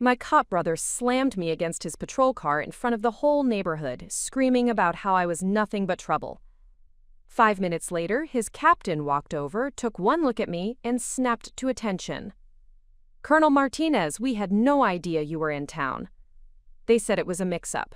My cop brother slammed me against his patrol car in front of the whole neighborhood, screaming about how I was nothing but trouble. 5 minutes later, his captain walked over, took one look at me, and snapped to attention. "Colonel Martinez, we had no idea you were in town." They said it was a mix-up.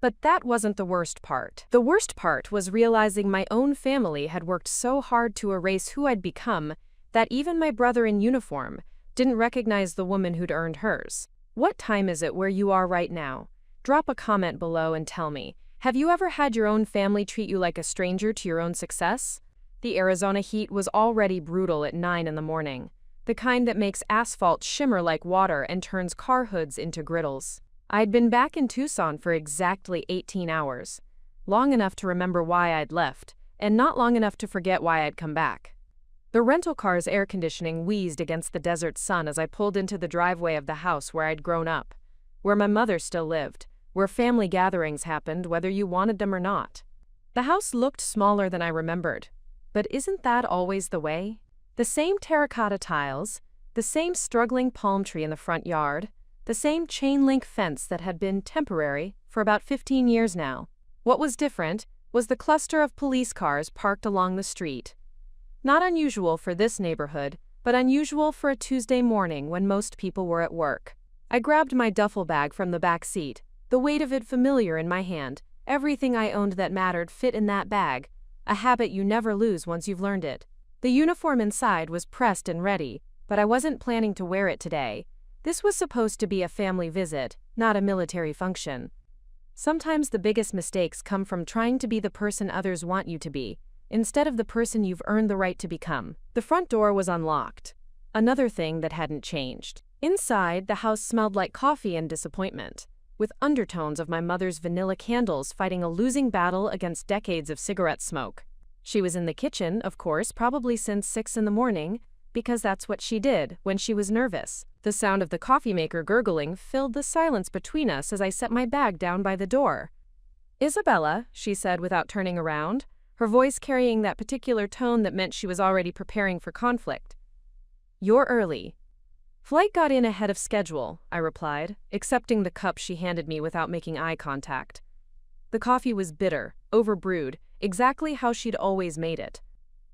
But that wasn't the worst part. The worst part was realizing my own family had worked so hard to erase who I'd become that even my brother in uniform didn't recognize the woman who'd earned hers. What time is it where you are right now? Drop a comment below and tell me, have you ever had your own family treat you like a stranger to your own success? The Arizona heat was already brutal at 9 in the morning, the kind that makes asphalt shimmer like water and turns car hoods into griddles. I'd been back in Tucson for exactly 18 hours, long enough to remember why I'd left, and not long enough to forget why I'd come back. The rental car's air conditioning wheezed against the desert sun as I pulled into the driveway of the house where I'd grown up, where my mother still lived, where family gatherings happened whether you wanted them or not. The house looked smaller than I remembered, but isn't that always the way? The same terracotta tiles, the same struggling palm tree in the front yard, the same chain-link fence that had been temporary for about 15 years now. What was different was the cluster of police cars parked along the street. Not unusual for this neighborhood, but unusual for a Tuesday morning when most people were at work. I grabbed my duffel bag from the back seat, the weight of it familiar in my hand. Everything I owned that mattered fit in that bag, a habit you never lose once you've learned it. The uniform inside was pressed and ready, but I wasn't planning to wear it today. This was supposed to be a family visit, not a military function. Sometimes the biggest mistakes come from trying to be the person others want you to be, instead of the person you've earned the right to become. The front door was unlocked. Another thing that hadn't changed. Inside, the house smelled like coffee and disappointment, with undertones of my mother's vanilla candles fighting a losing battle against decades of cigarette smoke. She was in the kitchen, of course, probably since 6 in the morning, because that's what she did when she was nervous. The sound of the coffee maker gurgling filled the silence between us as I set my bag down by the door. "Isabella," she said without turning around, her voice carrying that particular tone that meant she was already preparing for conflict. "You're early." "Flight got in ahead of schedule," I replied, accepting the cup she handed me without making eye contact. The coffee was bitter, overbrewed, exactly how she'd always made it.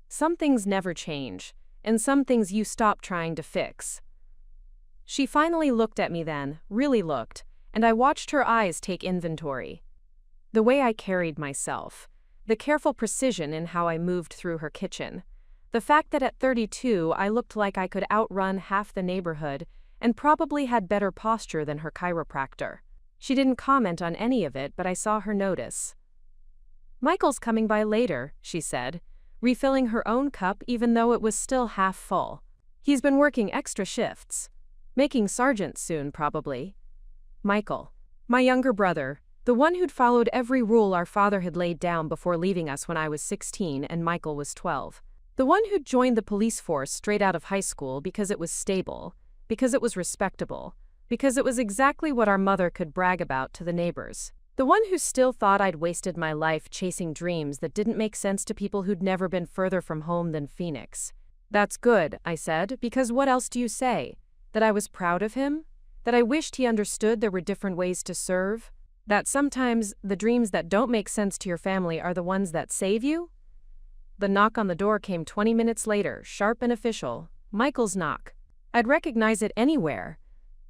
Some things never change, and some things you stop trying to fix. She finally looked at me then, really looked, and I watched her eyes take inventory. The way I carried myself, the careful precision in how I moved through her kitchen, the fact that at 32 I looked like I could outrun half the neighborhood and probably had better posture than her chiropractor. She didn't comment on any of it, but I saw her notice. "Michael's coming by later," she said, refilling her own cup even though it was still half full. "He's been working extra shifts. Making sergeant soon, probably." Michael. My younger brother, the one who'd followed every rule our father had laid down before leaving us when I was 16 and Michael was 12. The one who'd joined the police force straight out of high school because it was stable, because it was respectable, because it was exactly what our mother could brag about to the neighbors. The one who still thought I'd wasted my life chasing dreams that didn't make sense to people who'd never been further from home than Phoenix. "That's good," I said, "because what else do you say? That I was proud of him? That I wished he understood there were different ways to serve? That sometimes the dreams that don't make sense to your family are the ones that save you?" The knock on the door came 20 minutes later, sharp and official. Michael's knock. I'd recognize it anywhere.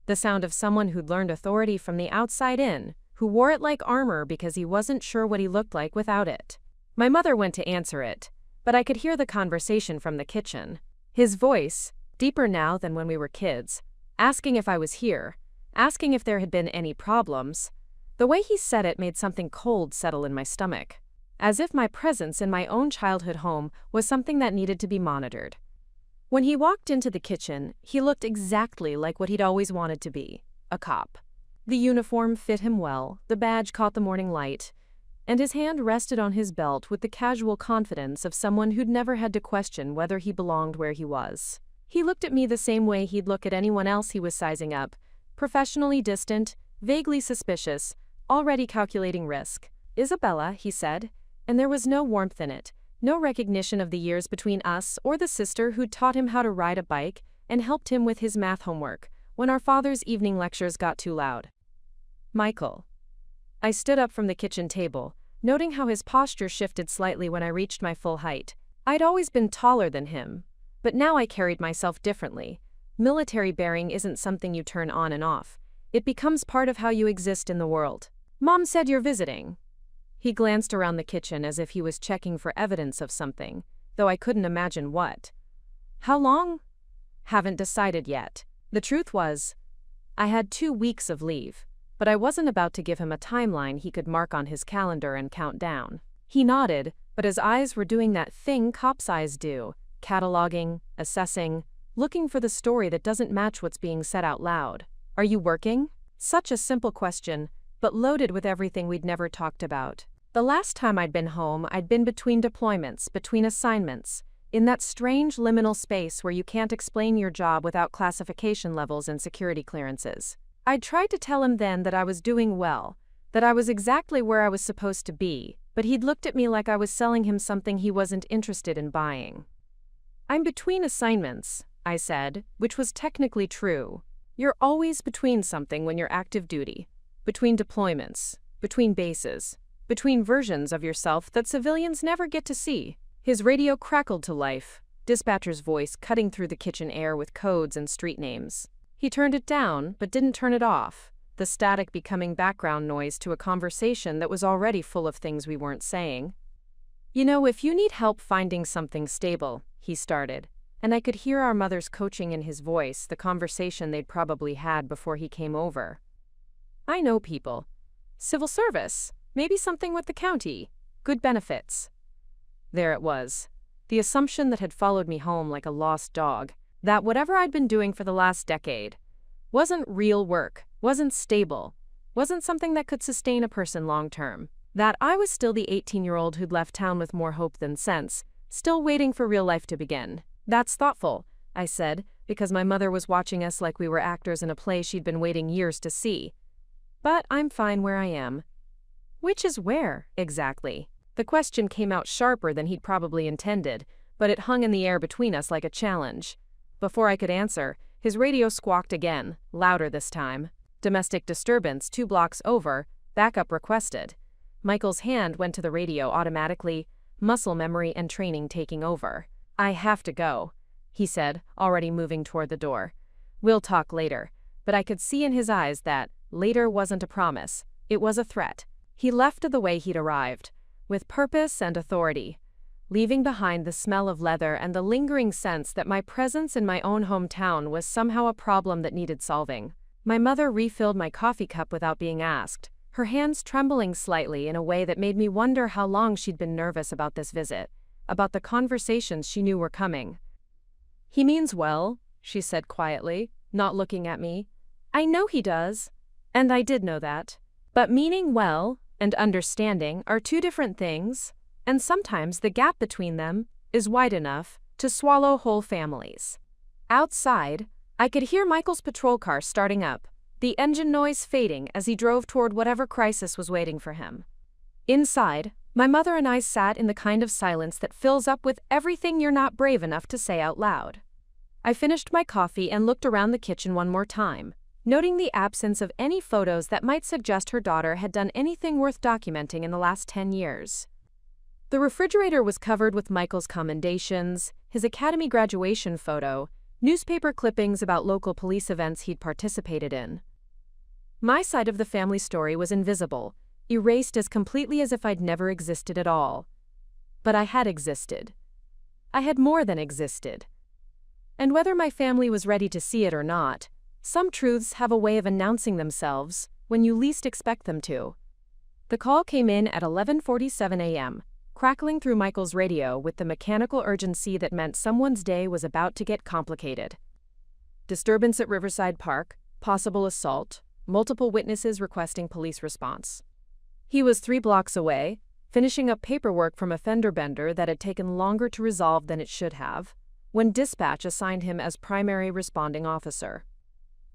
The sound of someone who'd learned authority from the outside in, who wore it like armor because he wasn't sure what he looked like without it. My mother went to answer it, but I could hear the conversation from the kitchen. His voice, deeper now than when we were kids, asking if I was here, asking if there had been any problems. The way he said it made something cold settle in my stomach, as if my presence in my own childhood home was something that needed to be monitored. When he walked into the kitchen, he looked exactly like what he'd always wanted to be, a cop. The uniform fit him well, the badge caught the morning light, and his hand rested on his belt with the casual confidence of someone who'd never had to question whether he belonged where he was. He looked at me the same way he'd look at anyone else he was sizing up, professionally distant, vaguely suspicious, already calculating risk. "Isabella," he said, and there was no warmth in it, no recognition of the years between us or the sister who'd taught him how to ride a bike and helped him with his math homework, when our father's evening lectures got too loud. Michael. I stood up from the kitchen table, noting how his posture shifted slightly when I reached my full height. I'd always been taller than him, but now I carried myself differently. Military bearing isn't something you turn on and off. It becomes part of how you exist in the world. Mom said you're visiting. He glanced around the kitchen as if he was checking for evidence of something, though I couldn't imagine what. How long? Haven't decided yet. The truth was, I had 2 weeks of leave, but I wasn't about to give him a timeline he could mark on his calendar and count down. He nodded, but his eyes were doing that thing cops' eyes do, cataloging, assessing, looking for the story that doesn't match what's being said out loud. Are you working? Such a simple question, but loaded with everything we'd never talked about. The last time I'd been home, I'd been between deployments, between assignments, in that strange liminal space where you can't explain your job without classification levels and security clearances. I'd tried to tell him then that I was doing well, that I was exactly where I was supposed to be, but he'd looked at me like I was selling him something he wasn't interested in buying. I'm between assignments, I said, which was technically true. You're always between something when you're active duty, between deployments, between bases, between versions of yourself that civilians never get to see. His radio crackled to life, dispatcher's voice cutting through the kitchen air with codes and street names. He turned it down, but didn't turn it off, the static becoming background noise to a conversation that was already full of things we weren't saying. You know, if you need help finding something stable, he started, and I could hear our mother's coaching in his voice, the conversation they'd probably had before he came over. I know people. Civil service, maybe something with the county, good benefits. There it was, the assumption that had followed me home like a lost dog, that whatever I'd been doing for the last decade wasn't real work, wasn't stable, wasn't something that could sustain a person long term, that I was still the 18-year-old who'd left town with more hope than sense, still waiting for real life to begin. That's thoughtful, I said, because my mother was watching us like we were actors in a play she'd been waiting years to see. But I'm fine where I am. Which is where, exactly? The question came out sharper than he'd probably intended, but it hung in the air between us like a challenge. Before I could answer, his radio squawked again, louder this time. Domestic disturbance 2 blocks over, backup requested. Michael's hand went to the radio automatically, muscle memory and training taking over. I have to go, he said, already moving toward the door. We'll talk later, but I could see in his eyes that later wasn't a promise, it was a threat. He left the way he'd arrived, with purpose and authority, leaving behind the smell of leather and the lingering sense that my presence in my own hometown was somehow a problem that needed solving. My mother refilled my coffee cup without being asked, her hands trembling slightly in a way that made me wonder how long she'd been nervous about this visit, about the conversations she knew were coming. He means well, she said quietly, not looking at me. I know he does, and I did know that. But meaning well and understanding are 2 different things, and sometimes the gap between them is wide enough to swallow whole families. Outside, I could hear Michael's patrol car starting up, the engine noise fading as he drove toward whatever crisis was waiting for him. Inside, my mother and I sat in the kind of silence that fills up with everything you're not brave enough to say out loud. I finished my coffee and looked around the kitchen one more time, noting the absence of any photos that might suggest her daughter had done anything worth documenting in the last 10 years. The refrigerator was covered with Michael's commendations, his academy graduation photo, newspaper clippings about local police events he'd participated in. My side of the family story was invisible, erased as completely as if I'd never existed at all. But I had existed. I had more than existed. And whether my family was ready to see it or not, some truths have a way of announcing themselves when you least expect them to. The call came in at 11:47 a.m., crackling through Michael's radio with the mechanical urgency that meant someone's day was about to get complicated. Disturbance at Riverside Park, possible assault, multiple witnesses requesting police response. He was 3 blocks away, finishing up paperwork from a fender bender that had taken longer to resolve than it should have, when dispatch assigned him as primary responding officer.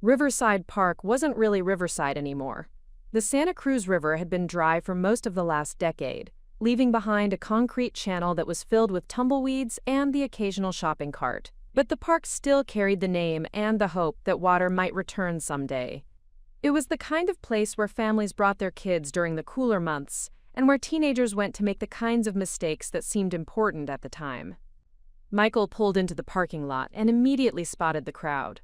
Riverside Park wasn't really Riverside anymore. The Santa Cruz River had been dry for most of the last decade, leaving behind a concrete channel that was filled with tumbleweeds and the occasional shopping cart. But the park still carried the name and the hope that water might return someday. It was the kind of place where families brought their kids during the cooler months, and where teenagers went to make the kinds of mistakes that seemed important at the time. Michael pulled into the parking lot and immediately spotted the crowd.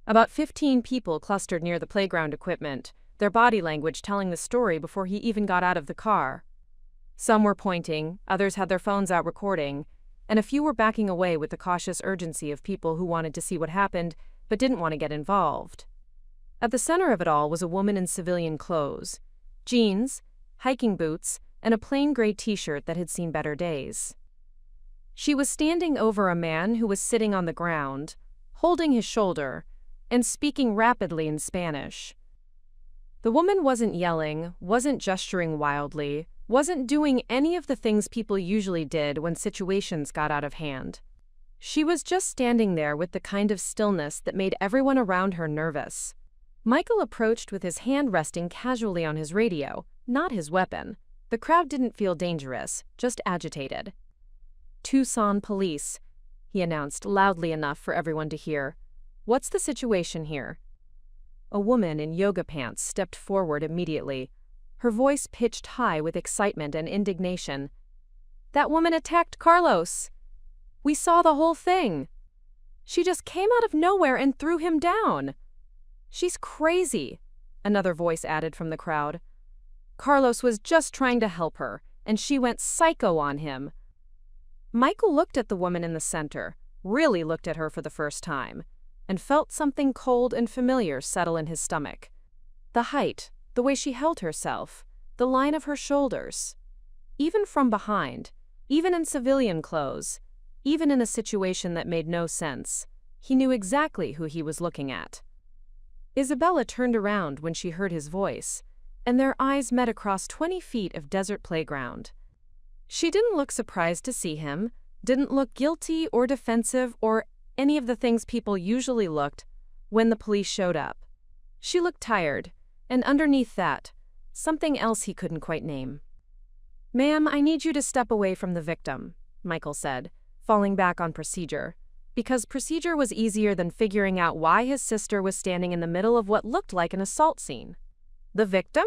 About 15 people clustered near the playground equipment, their body language telling the story before he even got out of the car. Some were pointing, others had their phones out recording, and a few were backing away with the cautious urgency of people who wanted to see what happened but didn't want to get involved. At the center of it all was a woman in civilian clothes, jeans, hiking boots, and a plain gray t-shirt that had seen better days. She was standing over a man who was sitting on the ground, holding his shoulder, and speaking rapidly in Spanish. The woman wasn't yelling, wasn't gesturing wildly, wasn't doing any of the things people usually did when situations got out of hand. She was just standing there with the kind of stillness that made everyone around her nervous. Michael approached with his hand resting casually on his radio, not his weapon. The crowd didn't feel dangerous, just agitated. "Tucson police," he announced loudly enough for everyone to hear. "What's the situation here?" A woman in yoga pants stepped forward immediately, her voice pitched high with excitement and indignation. "That woman attacked Carlos. We saw the whole thing. She just came out of nowhere and threw him down. She's crazy," another voice added from the crowd. "Carlos was just trying to help her, and she went psycho on him." Michael looked at the woman in the center, really looked at her for the first time, and felt something cold and familiar settle in his stomach. The height, the way she held herself, the line of her shoulders. Even from behind, even in civilian clothes, even in a situation that made no sense, he knew exactly who he was looking at. Isabella turned around when she heard his voice, and their eyes met across 20 feet of desert playground. She didn't look surprised to see him, didn't look guilty or defensive or any of the things people usually looked when the police showed up. She looked tired, and underneath that, something else he couldn't quite name. "Ma'am, I need you to step away from the victim," Michael said, falling back on procedure, because procedure was easier than figuring out why his sister was standing in the middle of what looked like an assault scene. "The victim?"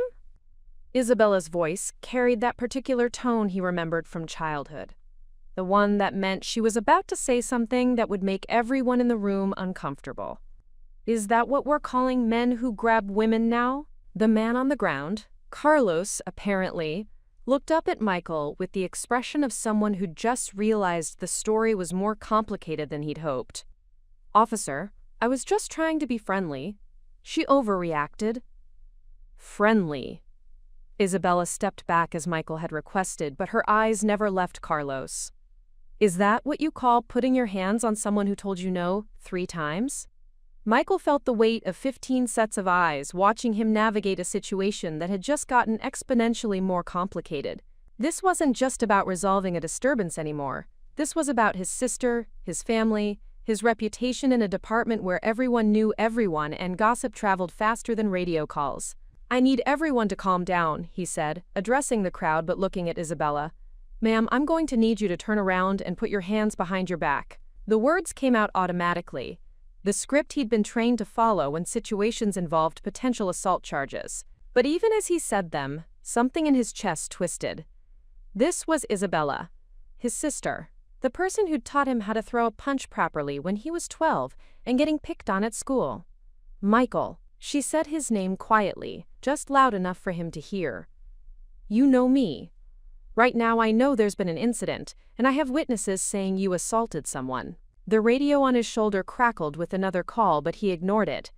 Isabella's voice carried that particular tone he remembered from childhood. The one that meant she was about to say something that would make everyone in the room uncomfortable. "Is that what we're calling men who grab women now?" The man on the ground, Carlos apparently, looked up at Michael with the expression of someone who'd just realized the story was more complicated than he'd hoped. "Officer, I was just trying to be friendly. She overreacted." "Friendly." Isabella stepped back as Michael had requested, but her eyes never left Carlos. "Is that what you call putting your hands on someone who told you no 3 times? Michael felt the weight of 15 sets of eyes watching him navigate a situation that had just gotten exponentially more complicated. This wasn't just about resolving a disturbance anymore. This was about his sister, his family, his reputation in a department where everyone knew everyone and gossip traveled faster than radio calls. "I need everyone to calm down," he said, addressing the crowd but looking at Isabella. "Ma'am, I'm going to need you to turn around and put your hands behind your back." The words came out automatically, the script he'd been trained to follow when situations involved potential assault charges. But even as he said them, something in his chest twisted. This was Isabella, his sister, the person who'd taught him how to throw a punch properly when he was 12 and getting picked on at school. "Michael," she said his name quietly, just loud enough for him to hear. "You know me. Right now I know there's been an incident, and I have witnesses saying you assaulted someone." The radio on his shoulder crackled with another call, but he ignored it.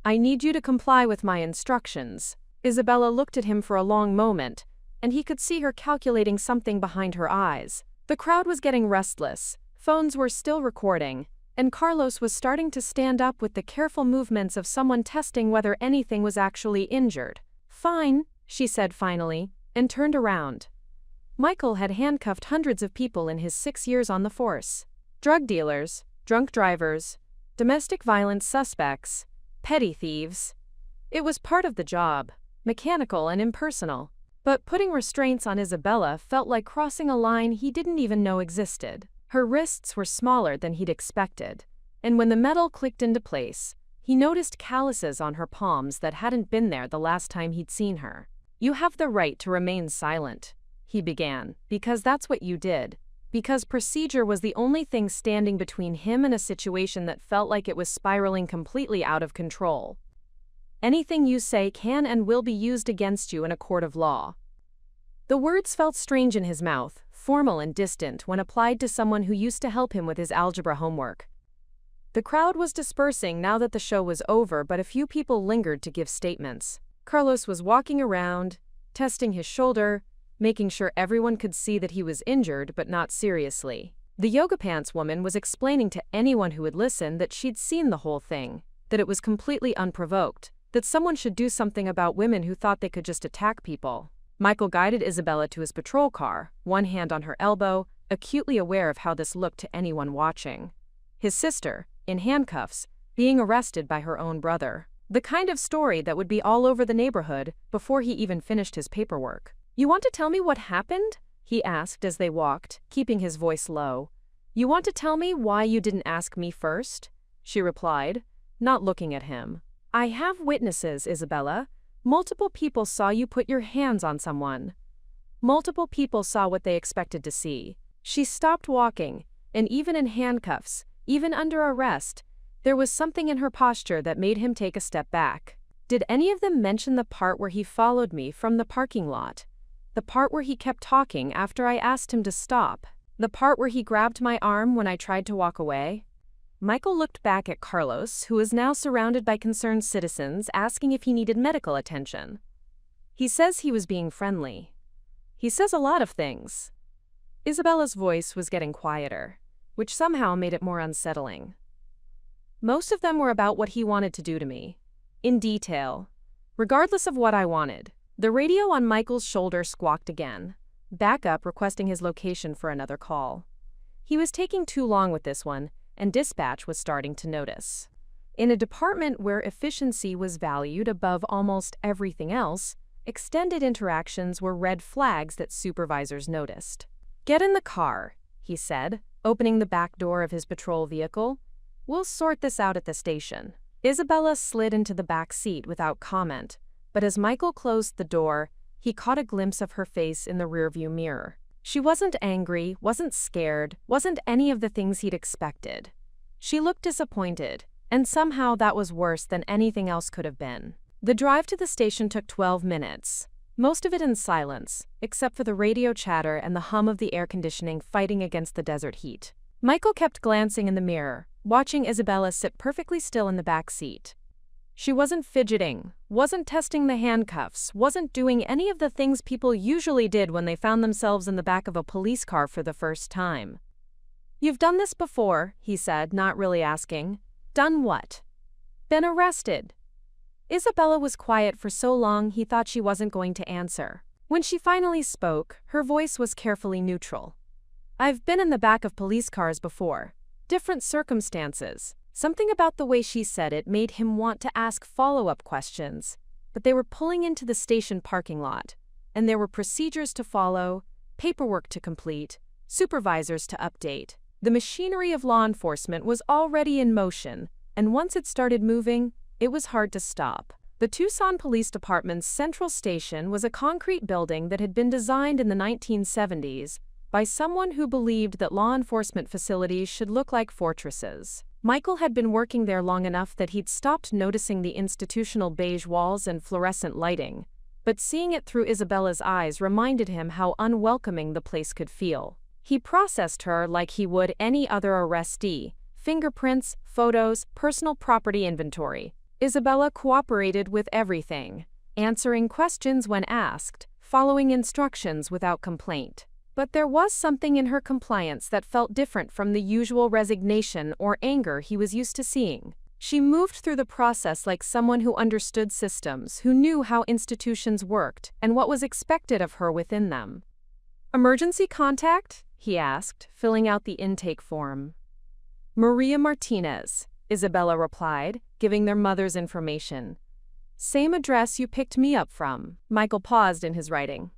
"I need you to comply with my instructions." Isabella looked at him for a long moment, and he could see her calculating something behind her eyes. The crowd was getting restless, phones were still recording, and Carlos was starting to stand up with the careful movements of someone testing whether anything was actually injured. "Fine," she said finally, and turned around. Michael had handcuffed hundreds of people in his 6 years on the force. Drug dealers, drunk drivers, domestic violence suspects, petty thieves. It was part of the job, mechanical and impersonal. But putting restraints on Isabella felt like crossing a line he didn't even know existed. Her wrists were smaller than he'd expected, and when the metal clicked into place, he noticed calluses on her palms that hadn't been there the last time he'd seen her. "You have the right to remain silent," he began, "because that's what you did. Because procedure was the only thing standing between him and a situation that felt like it was spiraling completely out of control. Anything you say can and will be used against you in a court of law." The words felt strange in his mouth, formal and distant when applied to someone who used to help him with his algebra homework. The crowd was dispersing now that the show was over, but a few people lingered to give statements. Carlos was walking around, testing his shoulder, making sure everyone could see that he was injured but not seriously. The yoga pants woman was explaining to anyone who would listen that she'd seen the whole thing, that it was completely unprovoked, that someone should do something about women who thought they could just attack people. Michael guided Isabella to his patrol car, one hand on her elbow, acutely aware of how this looked to anyone watching. His sister, in handcuffs, being arrested by her own brother. The kind of story that would be all over the neighborhood before he even finished his paperwork. "You want to tell me what happened?" he asked as they walked, keeping his voice low. "You want to tell me why you didn't ask me first?" she replied, not looking at him. "I have witnesses, Isabella. Multiple people saw you put your hands on someone. Multiple people saw what they expected to see." She stopped walking, and even in handcuffs, even under arrest, there was something in her posture that made him take a step back. "Did any of them mention the part where he followed me from the parking lot? The part where he kept talking after I asked him to stop? The part where he grabbed my arm when I tried to walk away?" Michael looked back at Carlos, who was now surrounded by concerned citizens asking if he needed medical attention. "He says he was being friendly. He says a lot of things." Isabella's voice was getting quieter, which somehow made it more unsettling. "Most of them were about what he wanted to do to me. In detail. Regardless of what I wanted." The radio on Michael's shoulder squawked again. Backup requesting his location for another call. He was taking too long with this one, and dispatch was starting to notice. In a department where efficiency was valued above almost everything else, extended interactions were red flags that supervisors noticed. "Get in the car," he said, opening the back door of his patrol vehicle. "We'll sort this out at the station." Isabella slid into the back seat without comment, but as Michael closed the door, he caught a glimpse of her face in the rearview mirror. She wasn't angry, wasn't scared, wasn't any of the things he'd expected. She looked disappointed, and somehow that was worse than anything else could have been. The drive to the station took 12 minutes, most of it in silence, except for the radio chatter and the hum of the air conditioning fighting against the desert heat. Michael kept glancing in the mirror, watching Isabella sit perfectly still in the back seat. She wasn't fidgeting, wasn't testing the handcuffs, wasn't doing any of the things people usually did when they found themselves in the back of a police car for the first time. "You've done this before," he said, not really asking. "Done what?" "Been arrested." Isabella was quiet for so long he thought she wasn't going to answer. When she finally spoke, her voice was carefully neutral. "I've been in the back of police cars before. Different circumstances." Something about the way she said it made him want to ask follow-up questions, but they were pulling into the station parking lot, and there were procedures to follow, paperwork to complete, supervisors to update. The machinery of law enforcement was already in motion, and once it started moving, it was hard to stop. The Tucson Police Department's central station was a concrete building that had been designed in the 1970s by someone who believed that law enforcement facilities should look like fortresses. Michael had been working there long enough that he'd stopped noticing the institutional beige walls and fluorescent lighting, but seeing it through Isabella's eyes reminded him how unwelcoming the place could feel. He processed her like he would any other arrestee: fingerprints, photos, personal property inventory. Isabella cooperated with everything, answering questions when asked, following instructions without complaint. But there was something in her compliance that felt different from the usual resignation or anger he was used to seeing. She moved through the process like someone who understood systems, who knew how institutions worked and what was expected of her within them. "Emergency contact?" he asked, filling out the intake form. "Maria Martinez," Isabella replied, giving their mother's information. "Same address you picked me up from." Michael paused in his writing.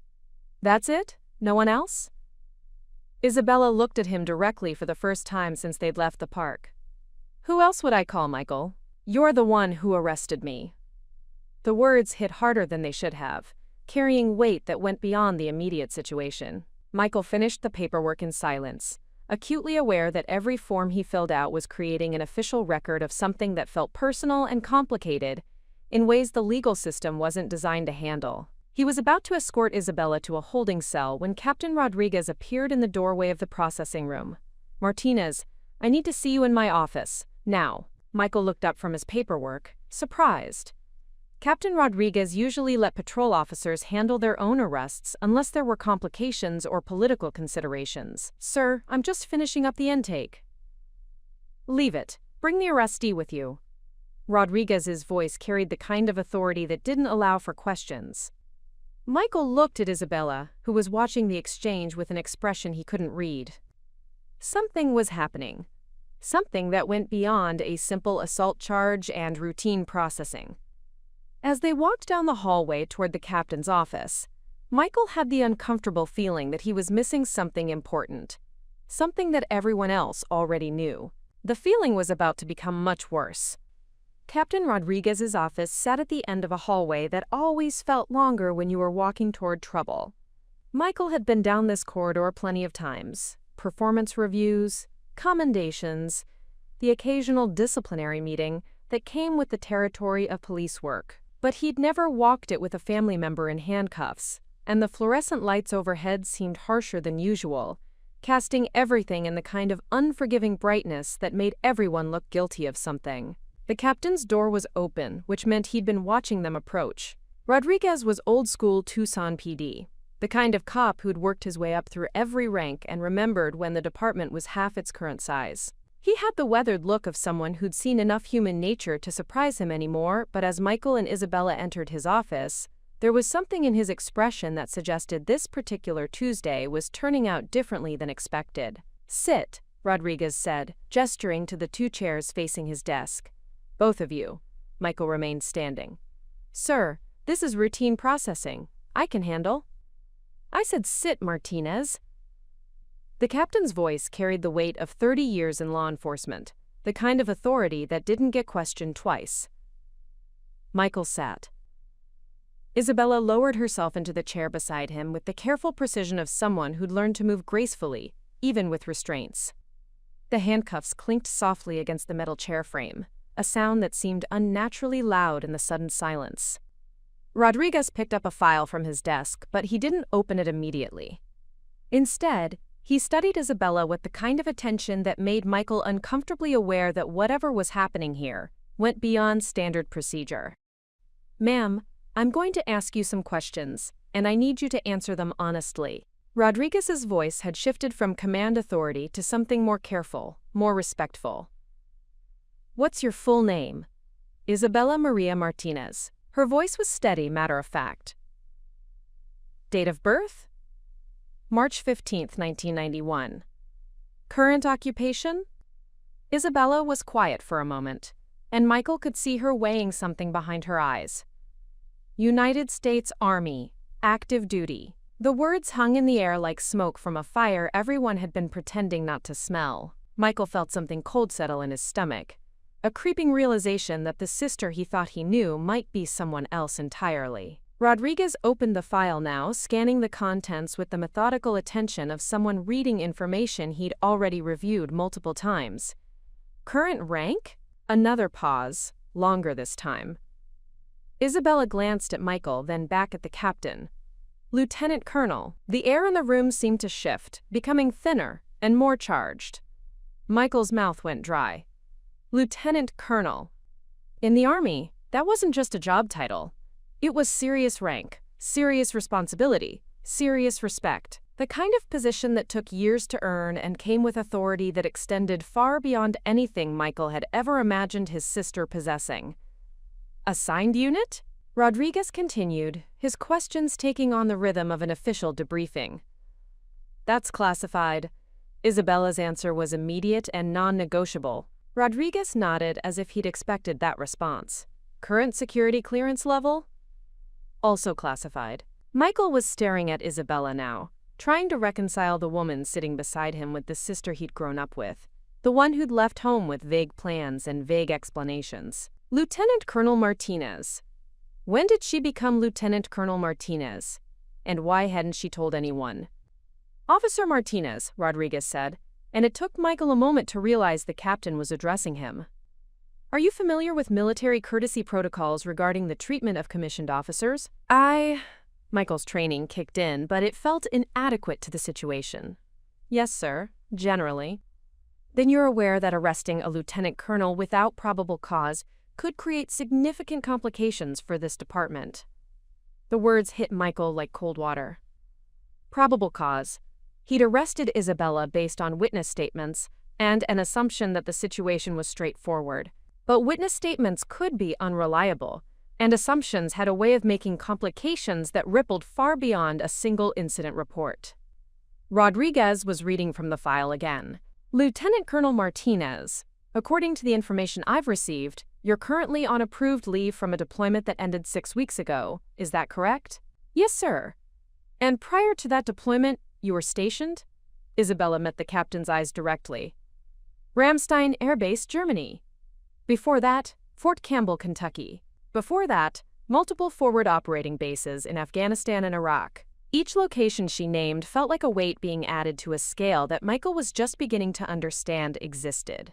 "That's it? No one else?" Isabella looked at him directly for the first time since they'd left the park. "Who else would I call, Michael? You're the one who arrested me." The words hit harder than they should have, carrying weight that went beyond the immediate situation. Michael finished the paperwork in silence, acutely aware that every form he filled out was creating an official record of something that felt personal and complicated in ways the legal system wasn't designed to handle. He was about to escort Isabella to a holding cell when Captain Rodriguez appeared in the doorway of the processing room. "Martinez, I need to see you in my office, now." Michael looked up from his paperwork, surprised. Captain Rodriguez usually let patrol officers handle their own arrests unless there were complications or political considerations. "Sir, I'm just finishing up the intake." "Leave it. Bring the arrestee with you." Rodriguez's voice carried the kind of authority that didn't allow for questions. Michael looked at Isabella, who was watching the exchange with an expression he couldn't read. Something was happening. Something that went beyond a simple assault charge and routine processing. As they walked down the hallway toward the captain's office, Michael had the uncomfortable feeling that he was missing something important. Something that everyone else already knew. The feeling was about to become much worse. Captain Rodriguez's office sat at the end of a hallway that always felt longer when you were walking toward trouble. Michael had been down this corridor plenty of times. Performance reviews, commendations, the occasional disciplinary meeting that came with the territory of police work. But he'd never walked it with a family member in handcuffs, and the fluorescent lights overhead seemed harsher than usual, casting everything in the kind of unforgiving brightness that made everyone look guilty of something. The captain's door was open, which meant he'd been watching them approach. Rodriguez was old-school Tucson PD, the kind of cop who'd worked his way up through every rank and remembered when the department was half its current size. He had the weathered look of someone who'd seen enough human nature to surprise him anymore, but as Michael and Isabella entered his office, there was something in his expression that suggested this particular Tuesday was turning out differently than expected. "Sit," Rodriguez said, gesturing to the two chairs facing his desk. "Both of you." Michael remained standing. "Sir, this is routine processing. I can handle." "I said sit, Martinez." The captain's voice carried the weight of 30 years in law enforcement, the kind of authority that didn't get questioned twice. Michael sat. Isabella lowered herself into the chair beside him with the careful precision of someone who'd learned to move gracefully, even with restraints. The handcuffs clinked softly against the metal chair frame, a sound that seemed unnaturally loud in the sudden silence. Rodriguez picked up a file from his desk, but he didn't open it immediately. Instead, he studied Isabella with the kind of attention that made Michael uncomfortably aware that whatever was happening here went beyond standard procedure. "Ma'am, I'm going to ask you some questions, and I need you to answer them honestly." Rodriguez's voice had shifted from command authority to something more careful, more respectful. "What's your full name?" "Isabella Maria Martinez." Her voice was steady, matter-of-fact. "Date of birth?" "March 15, 1991. "Current occupation?" Isabella was quiet for a moment, and Michael could see her weighing something behind her eyes. "United States Army, active duty." The words hung in the air like smoke from a fire everyone had been pretending not to smell. Michael felt something cold settle in his stomach, a creeping realization that the sister he thought he knew might be someone else entirely. Rodriguez opened the file now, scanning the contents with the methodical attention of someone reading information he'd already reviewed multiple times. "Current rank?" Another pause, longer this time. Isabella glanced at Michael, then back at the captain. "Lieutenant Colonel." The air in the room seemed to shift, becoming thinner and more charged. Michael's mouth went dry. "Lieutenant Colonel." In the Army, that wasn't just a job title. It was serious rank, serious responsibility, serious respect. The kind of position that took years to earn and came with authority that extended far beyond anything Michael had ever imagined his sister possessing. "Assigned unit?" Rodriguez continued, his questions taking on the rhythm of an official debriefing. "That's classified." Isabella's answer was immediate and non-negotiable. Rodriguez nodded as if he'd expected that response. "Current security clearance level?" "Also classified." Michael was staring at Isabella now, trying to reconcile the woman sitting beside him with the sister he'd grown up with, the one who'd left home with vague plans and vague explanations. Lieutenant Colonel Martinez. When did she become Lieutenant Colonel Martinez? And why hadn't she told anyone? Officer Martinez, Rodriguez said, and it took Michael a moment to realize the captain was addressing him. Are you familiar with military courtesy protocols regarding the treatment of commissioned officers? Michael's training kicked in, but it felt inadequate to the situation. Yes, sir, generally. Then you're aware that arresting a lieutenant colonel without probable cause could create significant complications for this department. The words hit Michael like cold water. Probable cause. He'd arrested Isabella based on witness statements and an assumption that the situation was straightforward. But witness statements could be unreliable, and assumptions had a way of making complications that rippled far beyond a single incident report. Rodriguez was reading from the file again. Lieutenant Colonel Martinez, according to the information I've received, you're currently on approved leave from a deployment that ended 6 weeks ago. Is that correct? Yes, sir. And prior to that deployment, you were stationed? Isabella met the captain's eyes directly. Ramstein Air Base, Germany. Before that, Fort Campbell, Kentucky. Before that, multiple forward operating bases in Afghanistan and Iraq. Each location she named felt like a weight being added to a scale that Michael was just beginning to understand existed.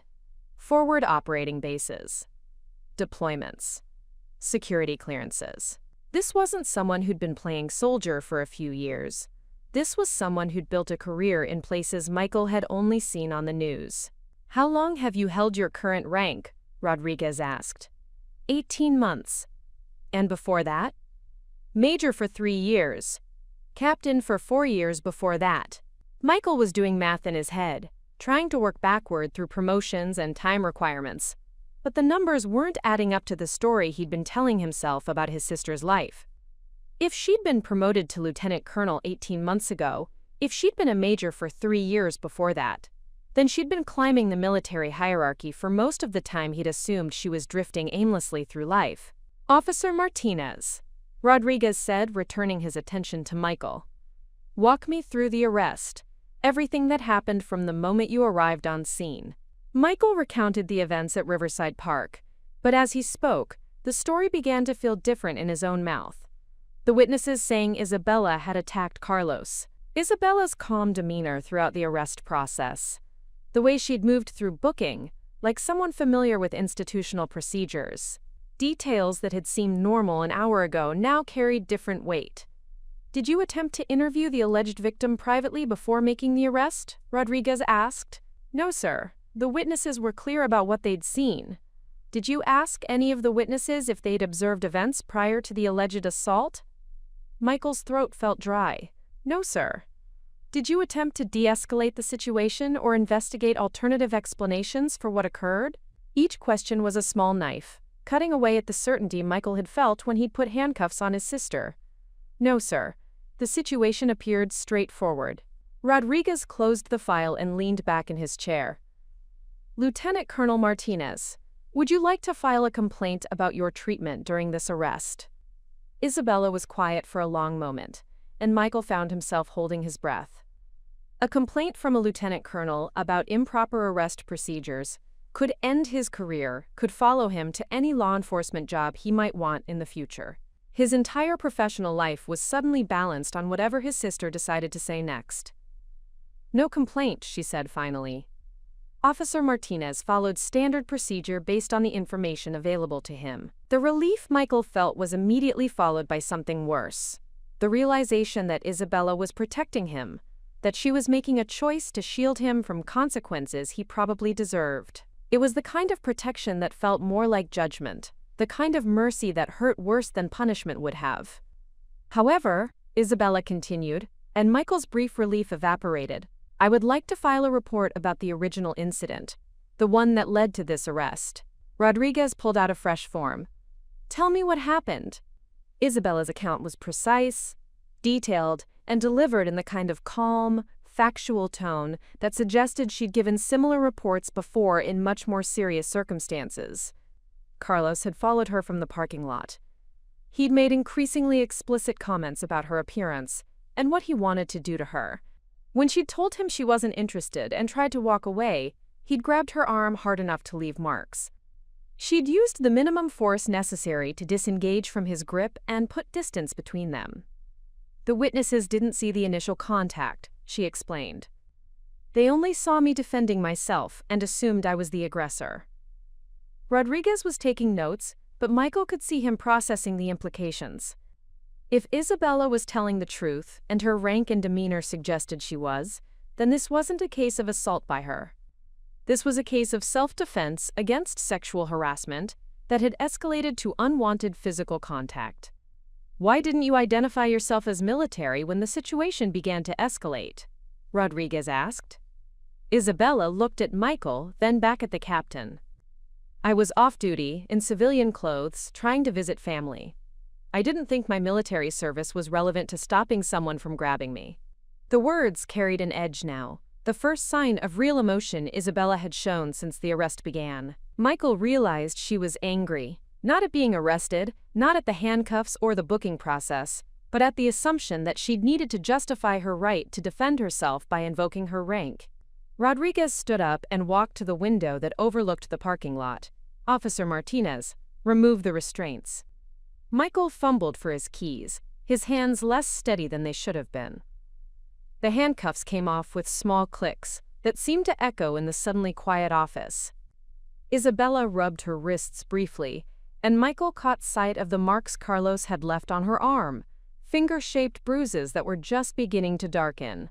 Forward operating bases. Deployments. Security clearances. This wasn't someone who'd been playing soldier for a few years. This was someone who'd built a career in places Michael had only seen on the news. How long have you held your current rank? Rodriguez asked. 18 months. And before that? Major for 3 years. Captain for 4 years before that. Michael was doing math in his head, trying to work backward through promotions and time requirements. But the numbers weren't adding up to the story he'd been telling himself about his sister's life. If she'd been promoted to lieutenant colonel 18 months ago, if she'd been a major for 3 years before that, then she'd been climbing the military hierarchy for most of the time he'd assumed she was drifting aimlessly through life. Officer Martinez, Rodriguez said, returning his attention to Michael. Walk me through the arrest, everything that happened from the moment you arrived on scene. Michael recounted the events at Riverside Park, but as he spoke, the story began to feel different in his own mouth. The witnesses saying Isabella had attacked Carlos. Isabella's calm demeanor throughout the arrest process. The way she'd moved through booking, like someone familiar with institutional procedures. Details that had seemed normal an hour ago now carried different weight. Did you attempt to interview the alleged victim privately before making the arrest? Rodriguez asked. No, sir. The witnesses were clear about what they'd seen. Did you ask any of the witnesses if they'd observed events prior to the alleged assault? Michael's throat felt dry. No, sir. Did you attempt to de-escalate the situation or investigate alternative explanations for what occurred? Each question was a small knife, cutting away at the certainty Michael had felt when he'd put handcuffs on his sister. No, sir. The situation appeared straightforward. Rodriguez closed the file and leaned back in his chair. Lieutenant Colonel Martinez, would you like to file a complaint about your treatment during this arrest? Isabella was quiet for a long moment, and Michael found himself holding his breath. A complaint from a lieutenant colonel about improper arrest procedures could end his career, could follow him to any law enforcement job he might want in the future. His entire professional life was suddenly balanced on whatever his sister decided to say next. No complaint, she said finally. Officer Martinez followed standard procedure based on the information available to him. The relief Michael felt was immediately followed by something worse. The realization that Isabella was protecting him, that she was making a choice to shield him from consequences he probably deserved. It was the kind of protection that felt more like judgment, the kind of mercy that hurt worse than punishment would have. However, Isabella continued, and Michael's brief relief evaporated. I would like to file a report about the original incident, the one that led to this arrest. Rodriguez pulled out a fresh form. Tell me what happened. Isabella's account was precise, detailed, and delivered in the kind of calm, factual tone that suggested she'd given similar reports before in much more serious circumstances. Carlos had followed her from the parking lot. He'd made increasingly explicit comments about her appearance, and what he wanted to do to her. When she'd told him she wasn't interested and tried to walk away, he'd grabbed her arm hard enough to leave marks. She'd used the minimum force necessary to disengage from his grip and put distance between them. The witnesses didn't see the initial contact, she explained. They only saw me defending myself and assumed I was the aggressor. Rodriguez was taking notes, but Michael could see him processing the implications. If Isabella was telling the truth, and her rank and demeanor suggested she was, then this wasn't a case of assault by her. This was a case of self-defense against sexual harassment that had escalated to unwanted physical contact. Why didn't you identify yourself as military when the situation began to escalate? Rodriguez asked. Isabella looked at Michael, then back at the captain. I was off-duty, in civilian clothes, trying to visit family. I didn't think my military service was relevant to stopping someone from grabbing me. The words carried an edge now, the first sign of real emotion Isabella had shown since the arrest began. Michael realized she was angry, not at being arrested, not at the handcuffs or the booking process, but at the assumption that she'd needed to justify her right to defend herself by invoking her rank. Rodriguez stood up and walked to the window that overlooked the parking lot. Officer Martinez, remove the restraints. Michael fumbled for his keys, his hands less steady than they should have been. The handcuffs came off with small clicks that seemed to echo in the suddenly quiet office. Isabella rubbed her wrists briefly, and Michael caught sight of the marks Carlos had left on her arm, finger-shaped bruises that were just beginning to darken.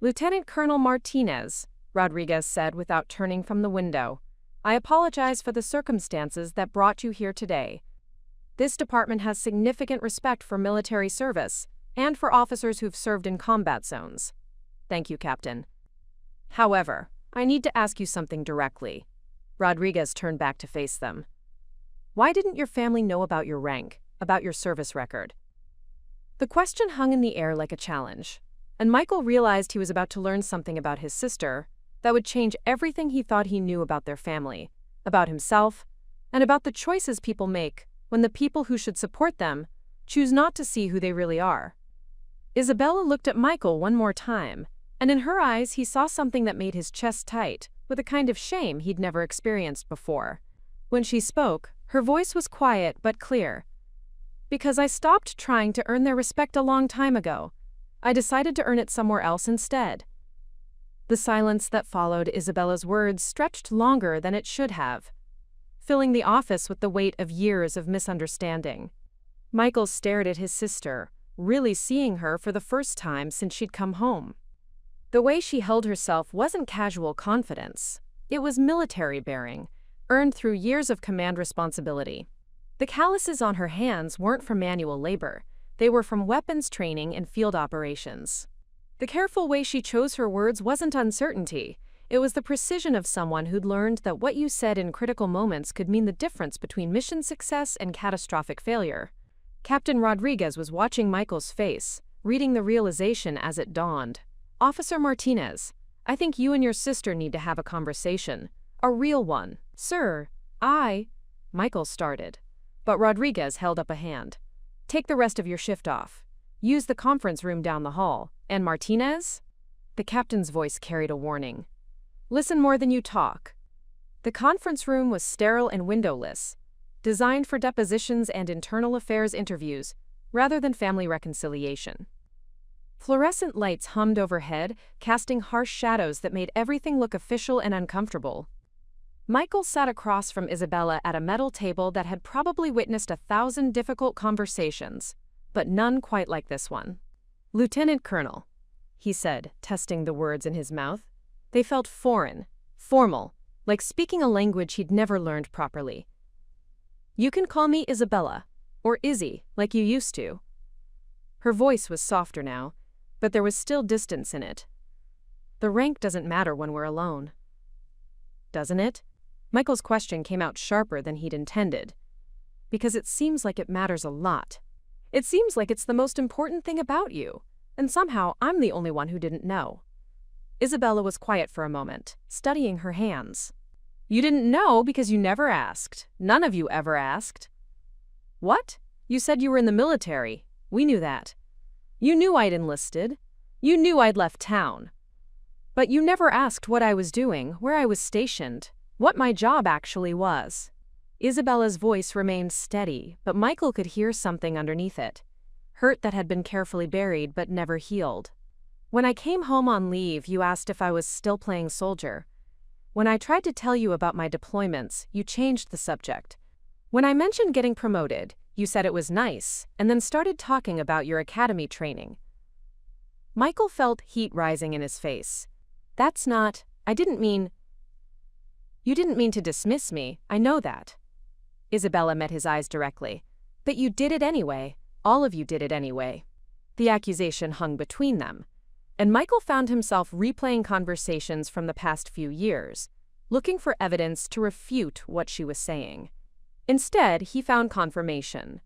Lieutenant Colonel Martinez, Rodriguez said without turning from the window, I apologize for the circumstances that brought you here today. This department has significant respect for military service and for officers who've served in combat zones. Thank you, Captain. However, I need to ask you something directly. Rodriguez turned back to face them. Why didn't your family know about your rank, about your service record? The question hung in the air like a challenge, and Michael realized he was about to learn something about his sister that would change everything he thought he knew about their family, about himself, and about the choices people make when the people who should support them choose not to see who they really are. Isabella looked at Michael one more time, and in her eyes he saw something that made his chest tight, with a kind of shame he'd never experienced before. When she spoke, her voice was quiet but clear. Because I stopped trying to earn their respect a long time ago. I decided to earn it somewhere else instead. The silence that followed Isabella's words stretched longer than it should have, filling the office with the weight of years of misunderstanding. Michael stared at his sister, really seeing her for the first time since she'd come home. The way she held herself wasn't casual confidence. It was military bearing, earned through years of command responsibility. The calluses on her hands weren't from manual labor. They were from weapons training and field operations. The careful way she chose her words wasn't uncertainty. It was the precision of someone who'd learned that what you said in critical moments could mean the difference between mission success and catastrophic failure. Captain Rodriguez was watching Michael's face, reading the realization as it dawned. Officer Martinez, I think you and your sister need to have a conversation. A real one. Sir, Michael started. But Rodriguez held up a hand. Take the rest of your shift off. Use the conference room down the hall. And Martinez? The captain's voice carried a warning. Listen more than you talk. The conference room was sterile and windowless, designed for depositions and internal affairs interviews, rather than family reconciliation. Fluorescent lights hummed overhead, casting harsh shadows that made everything look official and uncomfortable. Michael sat across from Isabella at a metal table that had probably witnessed 1,000 difficult conversations, but none quite like this one. Lieutenant Colonel, he said, testing the words in his mouth. They felt foreign, formal, like speaking a language he'd never learned properly. You can call me Isabella, or Izzy, like you used to. Her voice was softer now, but there was still distance in it. The rank doesn't matter when we're alone. Doesn't it? Michael's question came out sharper than he'd intended. Because it seems like it matters a lot. It seems like it's the most important thing about you, and somehow I'm the only one who didn't know. Isabella was quiet for a moment, studying her hands. You didn't know because you never asked. None of you ever asked. What? You said you were in the military. We knew that. You knew I'd enlisted. You knew I'd left town. But you never asked what I was doing, where I was stationed, what my job actually was." Isabella's voice remained steady, but Michael could hear something underneath it. Hurt that had been carefully buried but never healed. "When I came home on leave, you asked if I was still playing soldier. When I tried to tell you about my deployments, you changed the subject. When I mentioned getting promoted, you said it was nice, and then started talking about your academy training." Michael felt heat rising in his face. "That's not, I didn't mean—" "You didn't mean to dismiss me, I know that." Isabella met his eyes directly. "But you did it anyway. All of you did it anyway." The accusation hung between them, and Michael found himself replaying conversations from the past few years, looking for evidence to refute what she was saying. Instead, he found confirmation.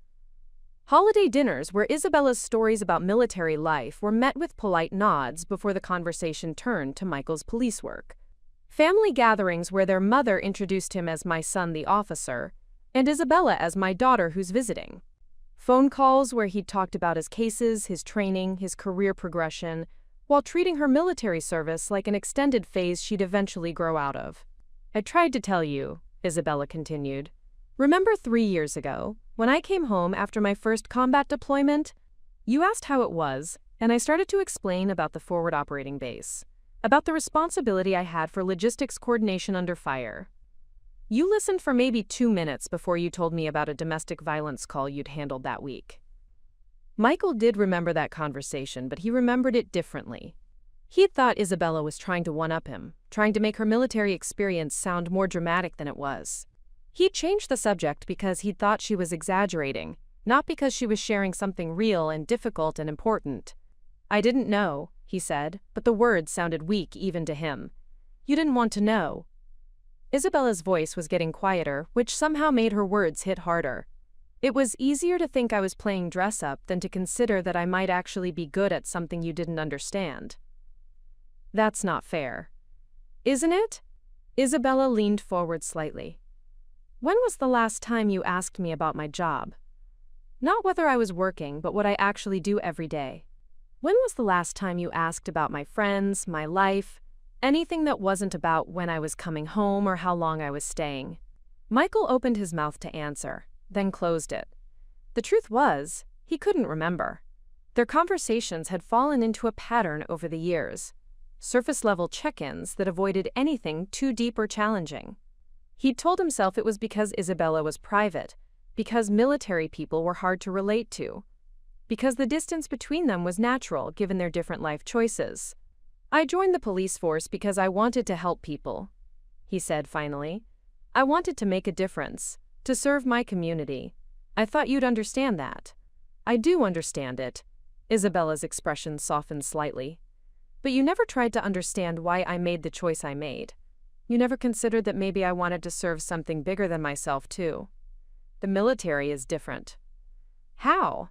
Holiday dinners where Isabella's stories about military life were met with polite nods before the conversation turned to Michael's police work. Family gatherings where their mother introduced him as "my son the officer," and Isabella as "my daughter who's visiting." Phone calls where he'd talked about his cases, his training, his career progression, while treating her military service like an extended phase she'd eventually grow out of. "I tried to tell you," Isabella continued. "Remember 3 years ago, when I came home after my first combat deployment? You asked how it was, and I started to explain about the forward operating base, about the responsibility I had for logistics coordination under fire. You listened for maybe 2 minutes before you told me about a domestic violence call you'd handled that week." Michael did remember that conversation, but he remembered it differently. He'd thought Isabella was trying to one-up him, trying to make her military experience sound more dramatic than it was. He'd changed the subject because he'd thought she was exaggerating, not because she was sharing something real and difficult and important. "I didn't know," he said, but the words sounded weak even to him. "You didn't want to know." Isabella's voice was getting quieter, which somehow made her words hit harder. "It was easier to think I was playing dress-up than to consider that I might actually be good at something you didn't understand." "That's not fair." "Isn't it?" Isabella leaned forward slightly. "When was the last time you asked me about my job? Not whether I was working, but what I actually do every day. When was the last time you asked about my friends, my life, anything that wasn't about when I was coming home or how long I was staying?" Michael opened his mouth to answer, then closed it. The truth was, he couldn't remember. Their conversations had fallen into a pattern over the years, surface-level check-ins that avoided anything too deep or challenging. He'd told himself it was because Isabella was private, because military people were hard to relate to, because the distance between them was natural given their different life choices. "I joined the police force because I wanted to help people," he said finally. "I wanted to make a difference, to serve my community. I thought you'd understand that." "I do understand it." Isabella's expression softened slightly. "But you never tried to understand why I made the choice I made. You never considered that maybe I wanted to serve something bigger than myself, too. The military is different." "How?"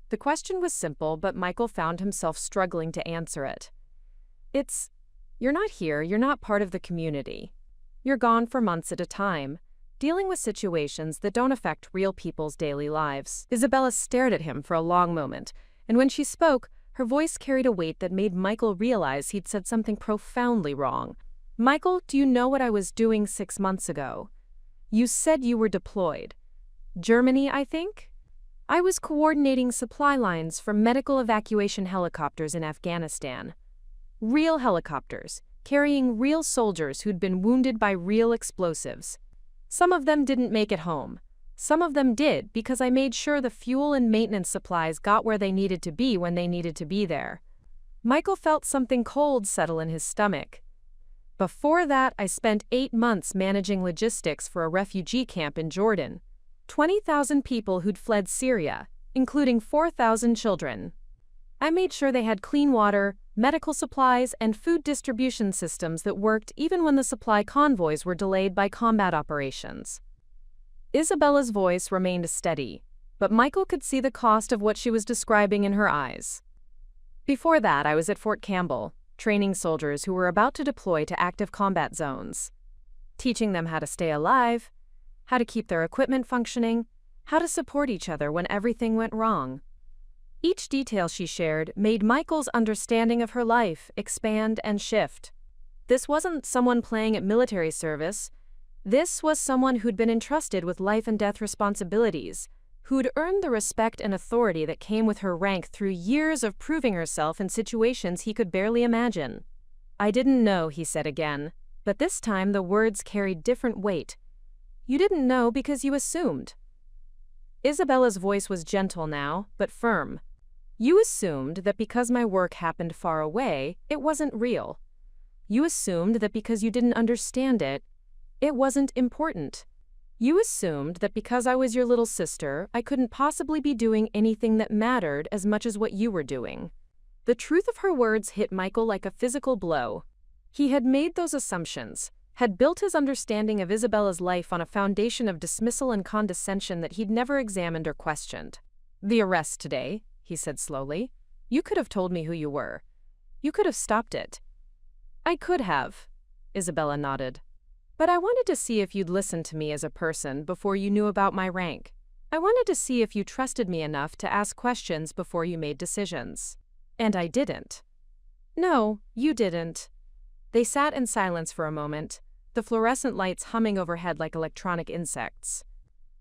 The question was simple, but Michael found himself struggling to answer it. You're not here, you're not part of the community. You're gone for months at a time, dealing with situations that don't affect real people's daily lives." Isabella stared at him for a long moment, and when she spoke, her voice carried a weight that made Michael realize he'd said something profoundly wrong. "Michael, do you know what I was doing 6 months ago? You said you were deployed. Germany, I think? I was coordinating supply lines for medical evacuation helicopters in Afghanistan. Real helicopters, carrying real soldiers who'd been wounded by real explosives. Some of them didn't make it home. Some of them did because I made sure the fuel and maintenance supplies got where they needed to be when they needed to be there." Michael felt something cold settle in his stomach. "Before that, I spent 8 months managing logistics for a refugee camp in Jordan. 20,000 people who'd fled Syria, including 4,000 children. I made sure they had clean water, medical supplies, and food distribution systems that worked even when the supply convoys were delayed by combat operations." Isabella's voice remained steady, but Michael could see the cost of what she was describing in her eyes. "Before that, I was at Fort Campbell, training soldiers who were about to deploy to active combat zones, teaching them how to stay alive, how to keep their equipment functioning, how to support each other when everything went wrong. Each detail she shared made Michael's understanding of her life expand and shift. This wasn't someone playing at military service. This was someone who'd been entrusted with life and death responsibilities, who'd earned the respect and authority that came with her rank through years of proving herself in situations he could barely imagine. "I didn't know," he said again, but this time the words carried different weight. "You didn't know because you assumed." Isabella's voice was gentle now, but firm. "You assumed that because my work happened far away, it wasn't real. You assumed that because you didn't understand it, it wasn't important. You assumed that because I was your little sister, I couldn't possibly be doing anything that mattered as much as what you were doing." The truth of her words hit Michael like a physical blow. He had made those assumptions, had built his understanding of Isabella's life on a foundation of dismissal and condescension that he'd never examined or questioned. "The arrest today," he said slowly. "You could have told me who you were. You could have stopped it." "I could have," Isabella nodded. "But I wanted to see if you'd listen to me as a person before you knew about my rank. I wanted to see if you trusted me enough to ask questions before you made decisions. And I didn't." "No, you didn't." They sat in silence for a moment, the fluorescent lights humming overhead like electronic insects.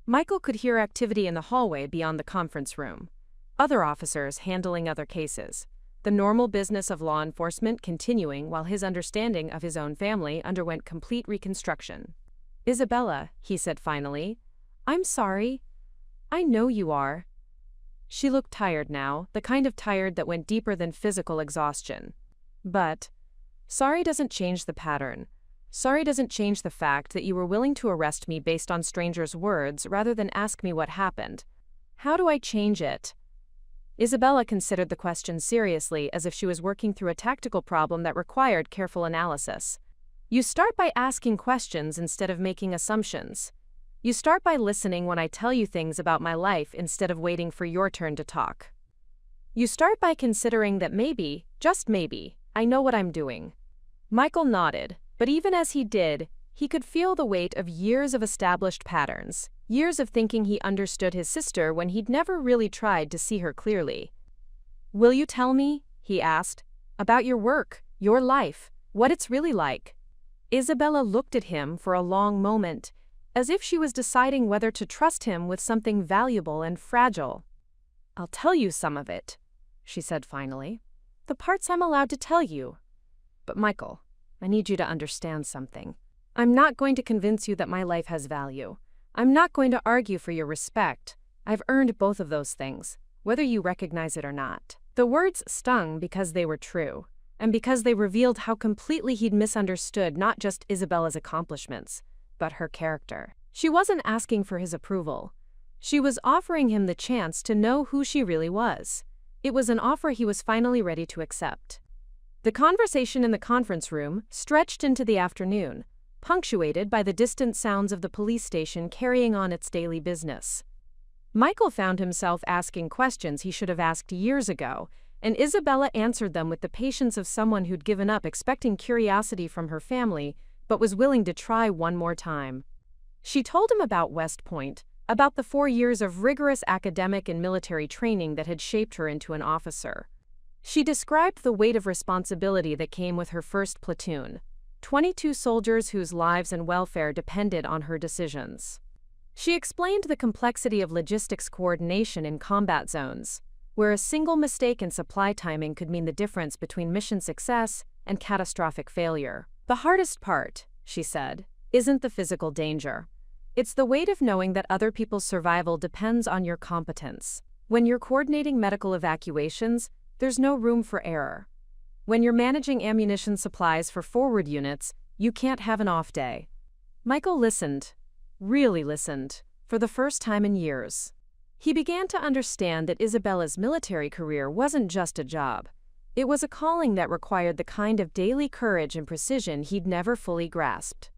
Michael could hear activity in the hallway beyond the conference room. Other officers handling other cases. The normal business of law enforcement continuing while his understanding of his own family underwent complete reconstruction. "Isabella," he said finally, "I'm sorry. I know you are." She looked tired now, the kind of tired that went deeper than physical exhaustion. "But sorry doesn't change the pattern. Sorry doesn't change the fact that you were willing to arrest me based on strangers' words rather than ask me what happened. How do I change it?" Isabella considered the question seriously, as if she was working through a tactical problem that required careful analysis. "You start by asking questions instead of making assumptions. You start by listening when I tell you things about my life instead of waiting for your turn to talk. You start by considering that maybe, just maybe, I know what I'm doing." Michael nodded, but even as he did, he could feel the weight of years of established patterns, years of thinking he understood his sister when he'd never really tried to see her clearly. "Will you tell me," he asked, "about your work, your life, what it's really like?" Isabella looked at him for a long moment, as if she was deciding whether to trust him with something valuable and fragile. "I'll tell you some of it," she said finally. "The parts I'm allowed to tell you. But Michael, I need you to understand something. I'm not going to convince you that my life has value. I'm not going to argue for your respect. I've earned both of those things, whether you recognize it or not." The words stung because they were true, and because they revealed how completely he'd misunderstood not just Isabella's accomplishments, but her character. She wasn't asking for his approval. She was offering him the chance to know who she really was. It was an offer he was finally ready to accept. The conversation in the conference room stretched into the afternoon, punctuated by the distant sounds of the police station carrying on its daily business. Michael found himself asking questions he should have asked years ago, and Isabella answered them with the patience of someone who'd given up expecting curiosity from her family, but was willing to try one more time. She told him about West Point, about the 4 years of rigorous academic and military training that had shaped her into an officer. She described the weight of responsibility that came with her first platoon, 22 soldiers whose lives and welfare depended on her decisions. She explained the complexity of logistics coordination in combat zones, where a single mistake in supply timing could mean the difference between mission success and catastrophic failure. "The hardest part," she said, "isn't the physical danger. It's the weight of knowing that other people's survival depends on your competence. When you're coordinating medical evacuations, there's no room for error. When you're managing ammunition supplies for forward units, you can't have an off day." Michael listened, really listened, for the first time in years. He began to understand that Isabella's military career wasn't just a job. It was a calling that required the kind of daily courage and precision he'd never fully grasped.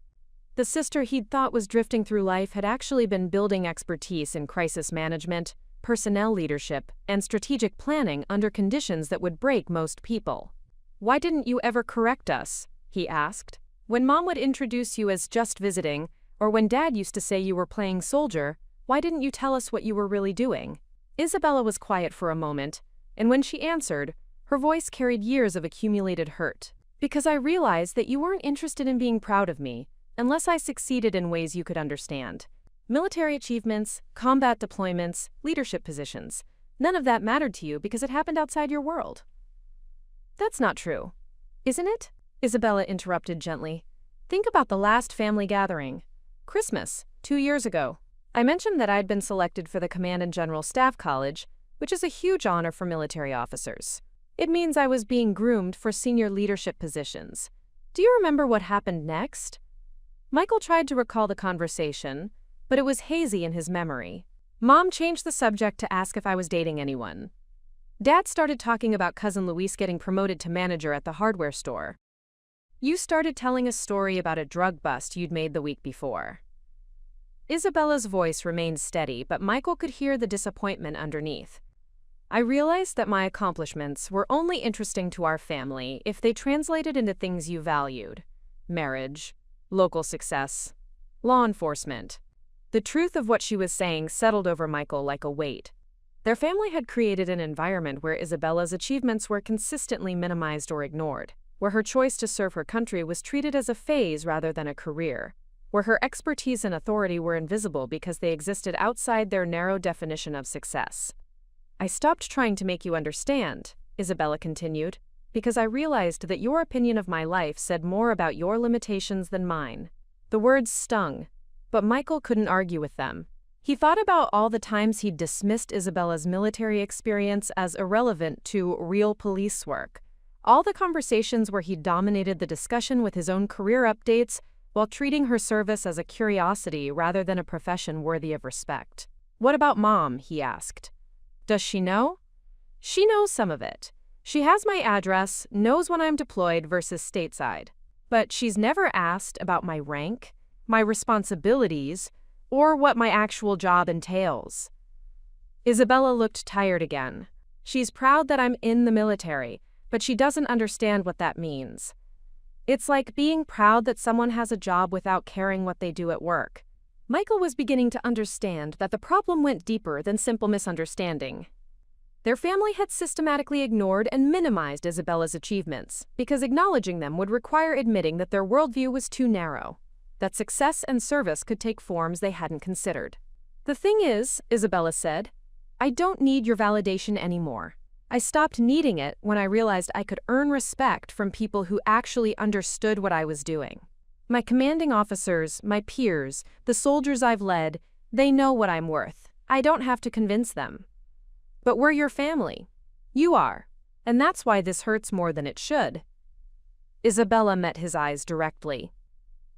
The sister he'd thought was drifting through life had actually been building expertise in crisis management, personnel leadership, and strategic planning under conditions that would break most people. "Why didn't you ever correct us?" he asked. "When Mom would introduce you as just visiting, or when Dad used to say you were playing soldier, why didn't you tell us what you were really doing?" Isabella was quiet for a moment, And when she answered, her voice carried years of accumulated hurt. "Because I realized that you weren't interested in being proud of me, unless I succeeded in ways you could understand. Military achievements, combat deployments, leadership positions. None of that mattered to you because it happened outside your world." "That's not true, isn't it?" Isabella interrupted gently. "Think about the last family gathering. Christmas, 2 years ago. I mentioned that I'd been selected for the Command and General Staff College, which is a huge honor for military officers. It means I was being groomed for senior leadership positions. Do you remember what happened next?" Michael tried to recall the conversation, but it was hazy in his memory. "Mom changed the subject to ask if I was dating anyone. Dad started talking about cousin Luis getting promoted to manager at the hardware store. You started telling a story about a drug bust you'd made the week before." Isabella's voice remained steady, but Michael could hear the disappointment underneath. "I realized that my accomplishments were only interesting to our family if they translated into things you valued: marriage, local success, law enforcement." The truth of what she was saying settled over Michael like a weight. Their family had created an environment where Isabella's achievements were consistently minimized or ignored, where her choice to serve her country was treated as a phase rather than a career, where her expertise and authority were invisible because they existed outside their narrow definition of success. "I stopped trying to make you understand," Isabella continued, "because I realized that your opinion of my life said more about your limitations than mine." The words stung, but Michael couldn't argue with them. He thought about all the times he'd dismissed Isabella's military experience as irrelevant to real police work, all the conversations where he dominated the discussion with his own career updates while treating her service as a curiosity rather than a profession worthy of respect. "What about Mom?" he asked. "Does she know?" "She knows some of it. She has my address, knows when I'm deployed versus stateside. But she's never asked about my rank, my responsibilities, or what my actual job entails." Isabella looked tired again. "She's proud that I'm in the military, but she doesn't understand what that means. It's like being proud that someone has a job without caring what they do at work." Michael was beginning to understand that the problem went deeper than simple misunderstanding. Their family had systematically ignored and minimized Isabella's achievements because acknowledging them would require admitting that their worldview was too narrow, that success and service could take forms they hadn't considered. "The thing is," Isabella said, "I don't need your validation anymore. I stopped needing it when I realized I could earn respect from people who actually understood what I was doing. My commanding officers, my peers, the soldiers I've led, they know what I'm worth. I don't have to convince them. But we're your family. You are. And that's why this hurts more than it should." Isabella met his eyes directly.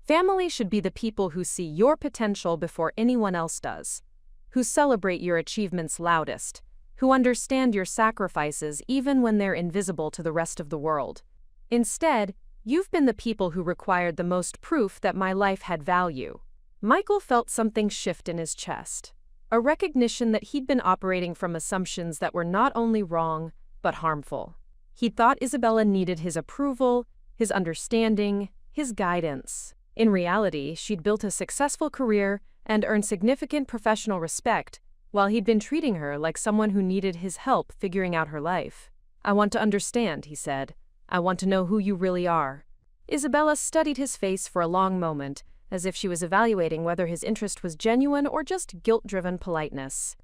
"Family should be the people who see your potential before anyone else does, who celebrate your achievements loudest, who understand your sacrifices even when they're invisible to the rest of the world. Instead, you've been the people who required the most proof that my life had value." Michael felt something shift in his chest, a recognition that he'd been operating from assumptions that were not only wrong, but harmful. He thought Isabella needed his approval, his understanding, his guidance. In reality, she'd built a successful career and earned significant professional respect, while he'd been treating her like someone who needed his help figuring out her life. "I want to understand," he said. "I want to know who you really are." Isabella studied his face for a long moment, as if she was evaluating whether his interest was genuine or just guilt-driven politeness.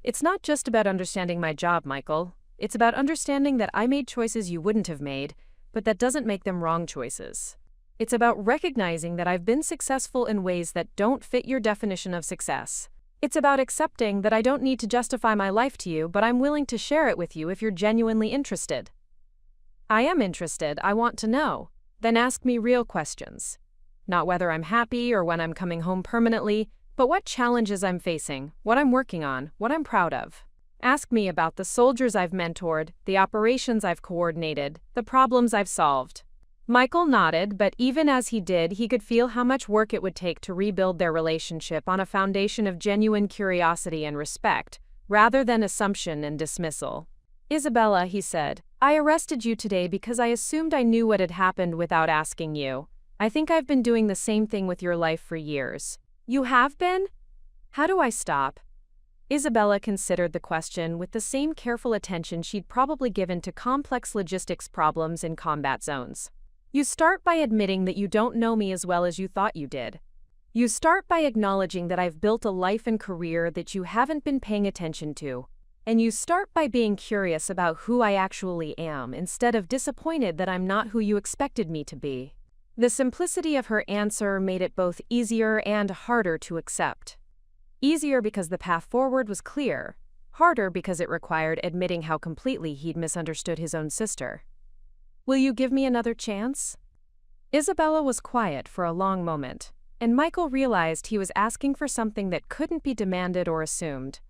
"It's not just about understanding my job, Michael. It's about understanding that I made choices you wouldn't have made, but that doesn't make them wrong choices. It's about recognizing that I've been successful in ways that don't fit your definition of success. It's about accepting that I don't need to justify my life to you, but I'm willing to share it with you if you're genuinely interested." "I am interested. I want to know." "Then ask me real questions. Not whether I'm happy or when I'm coming home permanently, but what challenges I'm facing, what I'm working on, what I'm proud of. Ask me about the soldiers I've mentored, the operations I've coordinated, the problems I've solved." Michael nodded, but even as he did, he could feel how much work it would take to rebuild their relationship on a foundation of genuine curiosity and respect, rather than assumption and dismissal. "Isabella," he said, "I arrested you today because I assumed I knew what had happened without asking you. I think I've been doing the same thing with your life for years." "You have been? How do I stop?" Isabella considered the question with the same careful attention she'd probably given to complex logistics problems in combat zones. You start by admitting that you don't know me as well as you thought you did. You start by acknowledging that I've built a life and career that you haven't been paying attention to. And you start by being curious about who I actually am instead of disappointed that I'm not who you expected me to be. The simplicity of her answer made it both easier and harder to accept. Easier because the path forward was clear, harder because it required admitting how completely he'd misunderstood his own sister. Will you give me another chance? Isabella was quiet for a long moment, and Michael realized he was asking for something that couldn't be demanded or assumed.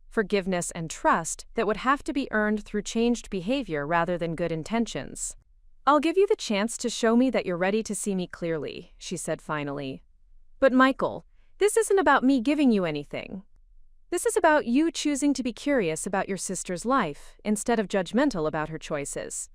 Forgiveness and trust that would have to be earned through changed behavior rather than good intentions. I'll give you the chance to show me that you're ready to see me clearly, she said finally. But Michael, this isn't about me giving you anything. This is about you choosing to be curious about your sister's life instead of judgmental about her choices.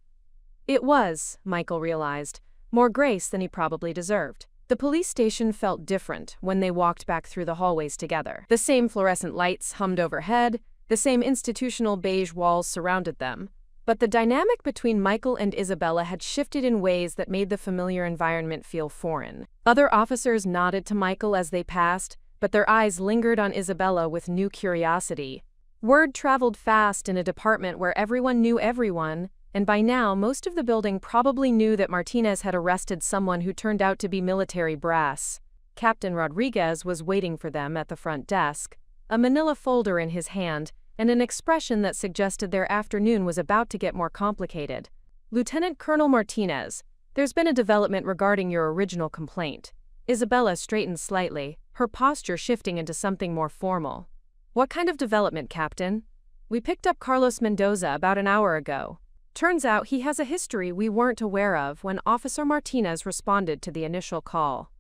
It was, Michael realized, more grace than he probably deserved. The police station felt different when they walked back through the hallways together. The same fluorescent lights hummed overhead, the same institutional beige walls surrounded them. But the dynamic between Michael and Isabella had shifted in ways that made the familiar environment feel foreign. Other officers nodded to Michael as they passed, but their eyes lingered on Isabella with new curiosity. Word traveled fast in a department where everyone knew everyone, and by now most of the building probably knew that Martinez had arrested someone who turned out to be military brass. Captain Rodriguez was waiting for them at the front desk, a manila folder in his hand, and an expression that suggested their afternoon was about to get more complicated. Lieutenant Colonel Martinez, there's been a development regarding your original complaint. Isabella straightened slightly, her posture shifting into something more formal. What kind of development, Captain? We picked up Carlos Mendoza about an hour ago. Turns out he has a history we weren't aware of when Officer Martinez responded to the initial call.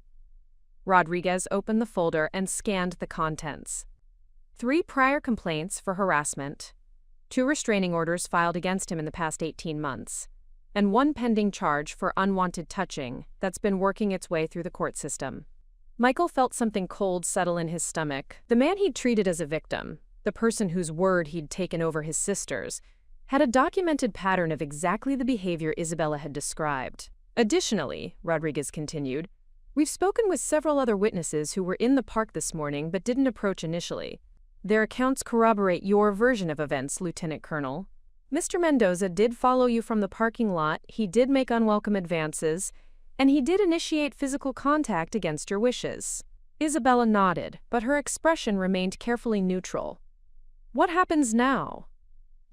Rodriguez opened the folder and scanned the contents. 3 prior complaints for harassment, 2 restraining orders filed against him in the past 18 months, and 1 pending charge for unwanted touching that's been working its way through the court system. Michael felt something cold settle in his stomach. The man he'd treated as a victim, the person whose word he'd taken over his sister's, had a documented pattern of exactly the behavior Isabella had described. Additionally, Rodriguez continued, we've spoken with several other witnesses who were in the park this morning but didn't approach initially. Their accounts corroborate your version of events, Lieutenant Colonel. Mr. Mendoza did follow you from the parking lot, he did make unwelcome advances, and he did initiate physical contact against your wishes. Isabella nodded, but her expression remained carefully neutral. What happens now?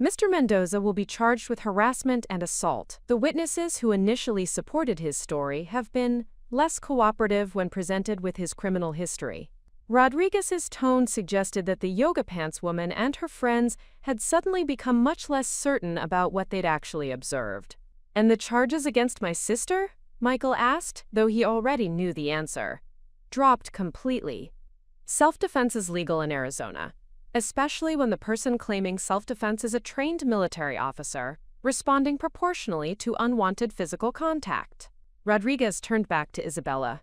Mr. Mendoza will be charged with harassment and assault. The witnesses who initially supported his story have been less cooperative when presented with his criminal history. Rodriguez's tone suggested that the yoga pants woman and her friends had suddenly become much less certain about what they'd actually observed. And the charges against my sister? Michael asked, though he already knew the answer. Dropped completely. Self-defense is legal in Arizona, especially when the person claiming self-defense is a trained military officer, responding proportionally to unwanted physical contact. Rodriguez turned back to Isabella.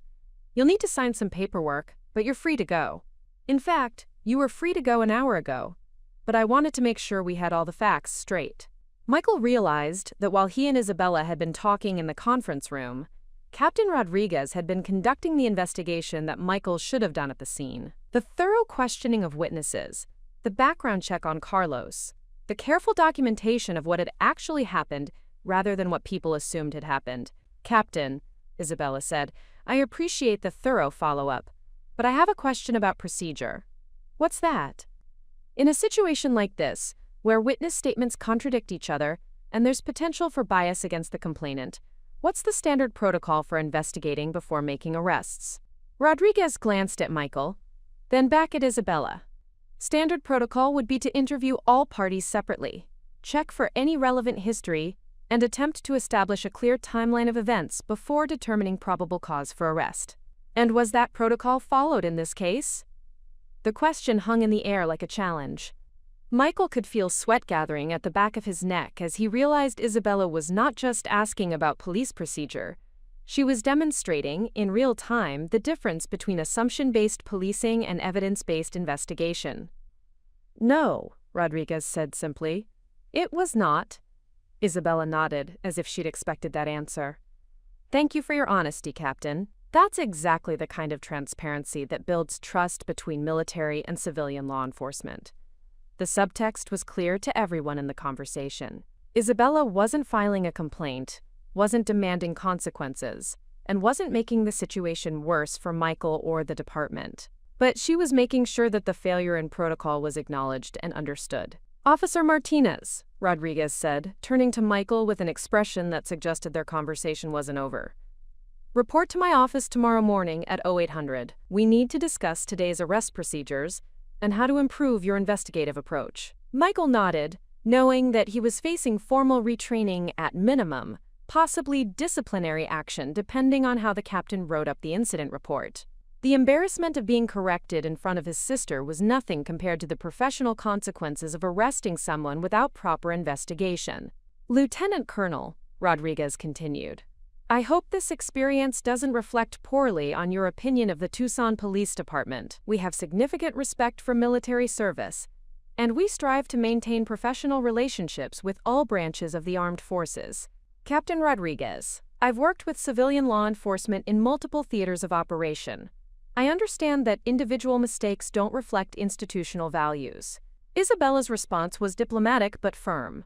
You'll need to sign some paperwork, but you're free to go. In fact, you were free to go an hour ago, but I wanted to make sure we had all the facts straight. Michael realized that while he and Isabella had been talking in the conference room, Captain Rodriguez had been conducting the investigation that Michael should have done at the scene. The thorough questioning of witnesses, the background check on Carlos, the careful documentation of what had actually happened rather than what people assumed had happened. Captain, Isabella said, I appreciate the thorough follow-up, but I have a question about procedure. What's that? In a situation like this, where witness statements contradict each other and there's potential for bias against the complainant, what's the standard protocol for investigating before making arrests? Rodriguez glanced at Michael, then back at Isabella. Standard protocol would be to interview all parties separately, check for any relevant history, and attempt to establish a clear timeline of events before determining probable cause for arrest. And was that protocol followed in this case? The question hung in the air like a challenge. Michael could feel sweat gathering at the back of his neck as he realized Isabella was not just asking about police procedure. She was demonstrating, in real time, the difference between assumption-based policing and evidence-based investigation. No, Rodriguez said simply. It was not. Isabella nodded, as if she'd expected that answer. Thank you for your honesty, Captain. That's exactly the kind of transparency that builds trust between military and civilian law enforcement. The subtext was clear to everyone in the conversation. Isabella wasn't filing a complaint, wasn't demanding consequences, and wasn't making the situation worse for Michael or the department. But she was making sure that the failure in protocol was acknowledged and understood. Officer Martinez, Rodriguez said, turning to Michael with an expression that suggested their conversation wasn't over. Report to my office tomorrow morning at 0800. We need to discuss today's arrest procedures and how to improve your investigative approach. Michael nodded, knowing that he was facing formal retraining at minimum, possibly disciplinary action depending on how the captain wrote up the incident report. The embarrassment of being corrected in front of his sister was nothing compared to the professional consequences of arresting someone without proper investigation. Lieutenant Colonel, Rodriguez continued, I hope this experience doesn't reflect poorly on your opinion of the Tucson Police Department. We have significant respect for military service, and we strive to maintain professional relationships with all branches of the armed forces. Captain Rodriguez, I've worked with civilian law enforcement in multiple theaters of operation. I understand that individual mistakes don't reflect institutional values. Isabella's response was diplomatic but firm.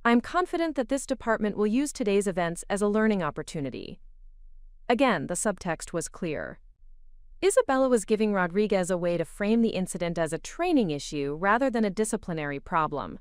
I'm confident that this department will use today's events as a learning opportunity. Again, the subtext was clear. Isabella was giving Rodriguez a way to frame the incident as a training issue rather than a disciplinary problem.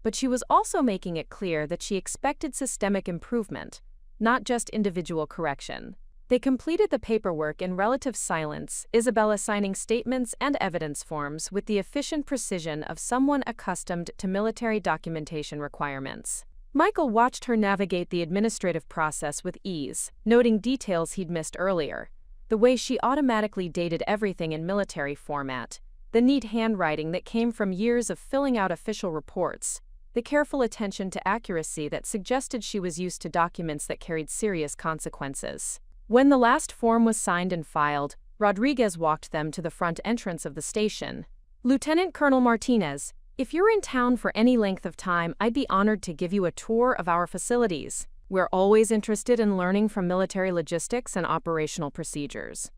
But she was also making it clear that she expected systemic improvement, not just individual correction. They completed the paperwork in relative silence, Isabella signing statements and evidence forms with the efficient precision of someone accustomed to military documentation requirements. Michael watched her navigate the administrative process with ease, noting details he'd missed earlier. The way she automatically dated everything in military format, the neat handwriting that came from years of filling out official reports, the careful attention to accuracy that suggested she was used to documents that carried serious consequences. When the last form was signed and filed, Rodriguez walked them to the front entrance of the station. Lieutenant Colonel Martinez, if you're in town for any length of time, I'd be honored to give you a tour of our facilities. We're always interested in learning from military logistics and operational procedures.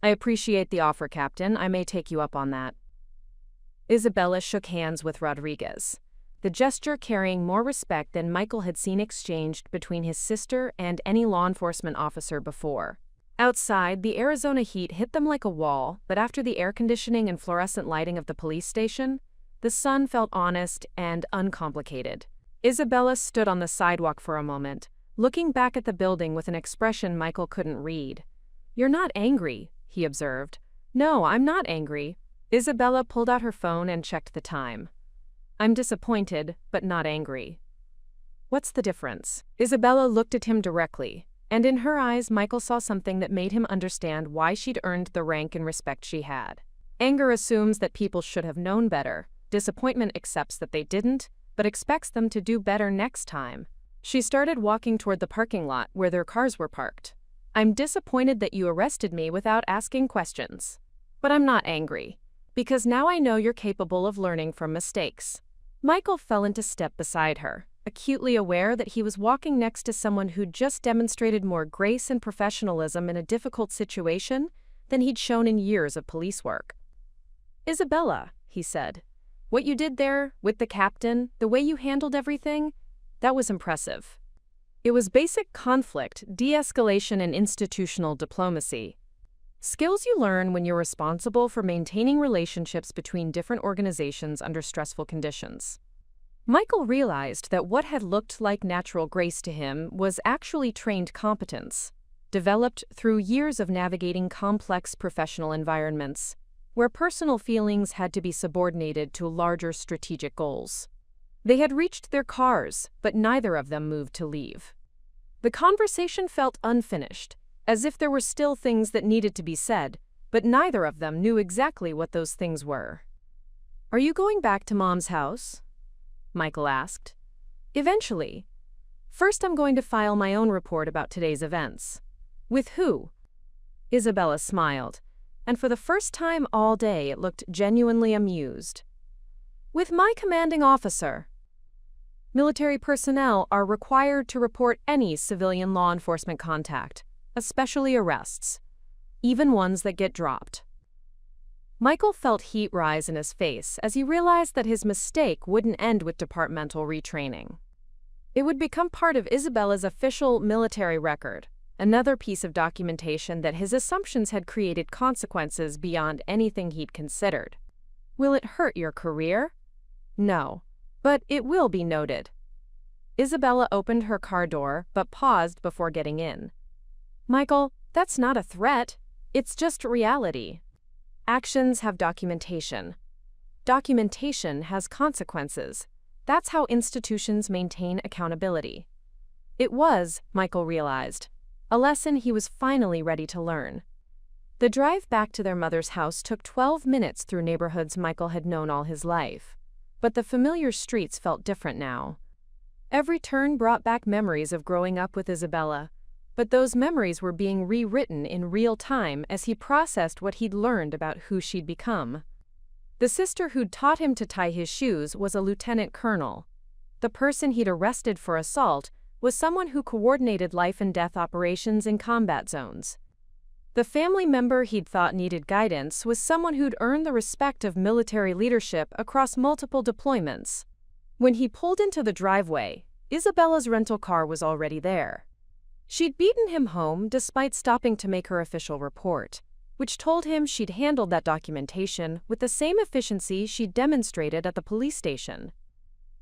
I appreciate the offer, Captain. I may take you up on that. Isabella shook hands with Rodriguez, the gesture carrying more respect than Michael had seen exchanged between his sister and any law enforcement officer before. Outside, the Arizona heat hit them like a wall, but after the air conditioning and fluorescent lighting of the police station, the sun felt honest and uncomplicated. Isabella stood on the sidewalk for a moment, looking back at the building with an expression Michael couldn't read. You're not angry, he observed. No, I'm not angry. Isabella pulled out her phone and checked the time. I'm disappointed, but not angry. What's the difference? Isabella looked at him directly, and in her eyes Michael saw something that made him understand why she'd earned the rank and respect she had. Anger assumes that people should have known better. Disappointment accepts that they didn't, but expects them to do better next time. She started walking toward the parking lot where their cars were parked. I'm disappointed that you arrested me without asking questions. But I'm not angry, because now I know you're capable of learning from mistakes. Michael fell into step beside her, acutely aware that he was walking next to someone who'd just demonstrated more grace and professionalism in a difficult situation than he'd shown in years of police work. Isabella, he said, what you did there, with the captain, the way you handled everything, that was impressive. It was basic conflict, de-escalation, and institutional diplomacy. Skills you learn when you're responsible for maintaining relationships between different organizations under stressful conditions. Michael realized that what had looked like natural grace to him was actually trained competence, developed through years of navigating complex professional environments, where personal feelings had to be subordinated to larger strategic goals. They had reached their cars, but neither of them moved to leave. The conversation felt unfinished, as if there were still things that needed to be said, but neither of them knew exactly what those things were. Are you going back to Mom's house? Michael asked. Eventually. First, I'm going to file my own report about today's events. With who? Isabella smiled, and for the first time all day it looked genuinely amused. With my commanding officer. Military personnel are required to report any civilian law enforcement contact, especially arrests, even ones that get dropped. Michael felt heat rise in his face as he realized that his mistake wouldn't end with departmental retraining. It would become part of Isabella's official military record, another piece of documentation that his assumptions had created consequences beyond anything he'd considered. Will it hurt your career? No, but it will be noted. Isabella opened her car door but paused before getting in. Michael, that's not a threat. It's just reality. Actions have documentation. Documentation has consequences. That's how institutions maintain accountability. It was, Michael realized, a lesson he was finally ready to learn. The drive back to their mother's house took 12 minutes through neighborhoods Michael had known all his life. But the familiar streets felt different now. Every turn brought back memories of growing up with Isabella, but those memories were being rewritten in real time as he processed what he'd learned about who she'd become. The sister who'd taught him to tie his shoes was a lieutenant colonel. The person he'd arrested for assault was someone who coordinated life and death operations in combat zones. The family member he'd thought needed guidance was someone who'd earned the respect of military leadership across multiple deployments. When he pulled into the driveway, Isabella's rental car was already there. She'd beaten him home despite stopping to make her official report, which told him she'd handled that documentation with the same efficiency she'd demonstrated at the police station.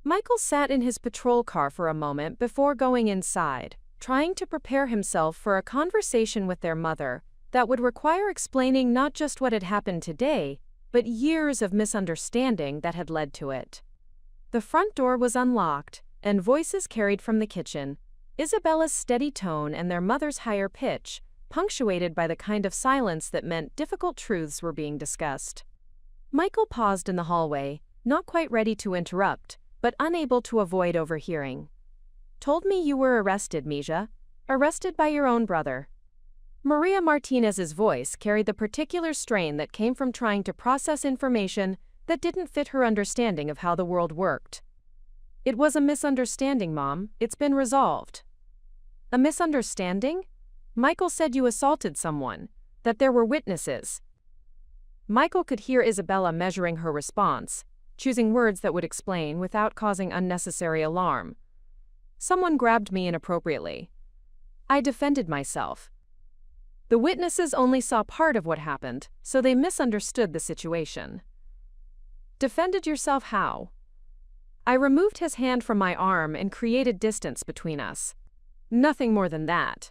Michael sat in his patrol car for a moment before going inside, trying to prepare himself for a conversation with their mother that would require explaining not just what had happened today, but years of misunderstanding that had led to it. The front door was unlocked, and voices carried from the kitchen, Isabella's steady tone and their mother's higher pitch, punctuated by the kind of silence that meant difficult truths were being discussed. Michael paused in the hallway, not quite ready to interrupt, but unable to avoid overhearing. "Told me you were arrested, Misha. Arrested by your own brother." Maria Martinez's voice carried the particular strain that came from trying to process information that didn't fit her understanding of how the world worked. "It was a misunderstanding, Mom. It's been resolved." "A misunderstanding? Michael said you assaulted someone, that there were witnesses." Michael could hear Isabella measuring her response, choosing words that would explain without causing unnecessary alarm. "Someone grabbed me inappropriately. I defended myself. The witnesses only saw part of what happened, so they misunderstood the situation." "Defended yourself how?" "I removed his hand from my arm and created distance between us. Nothing more than that."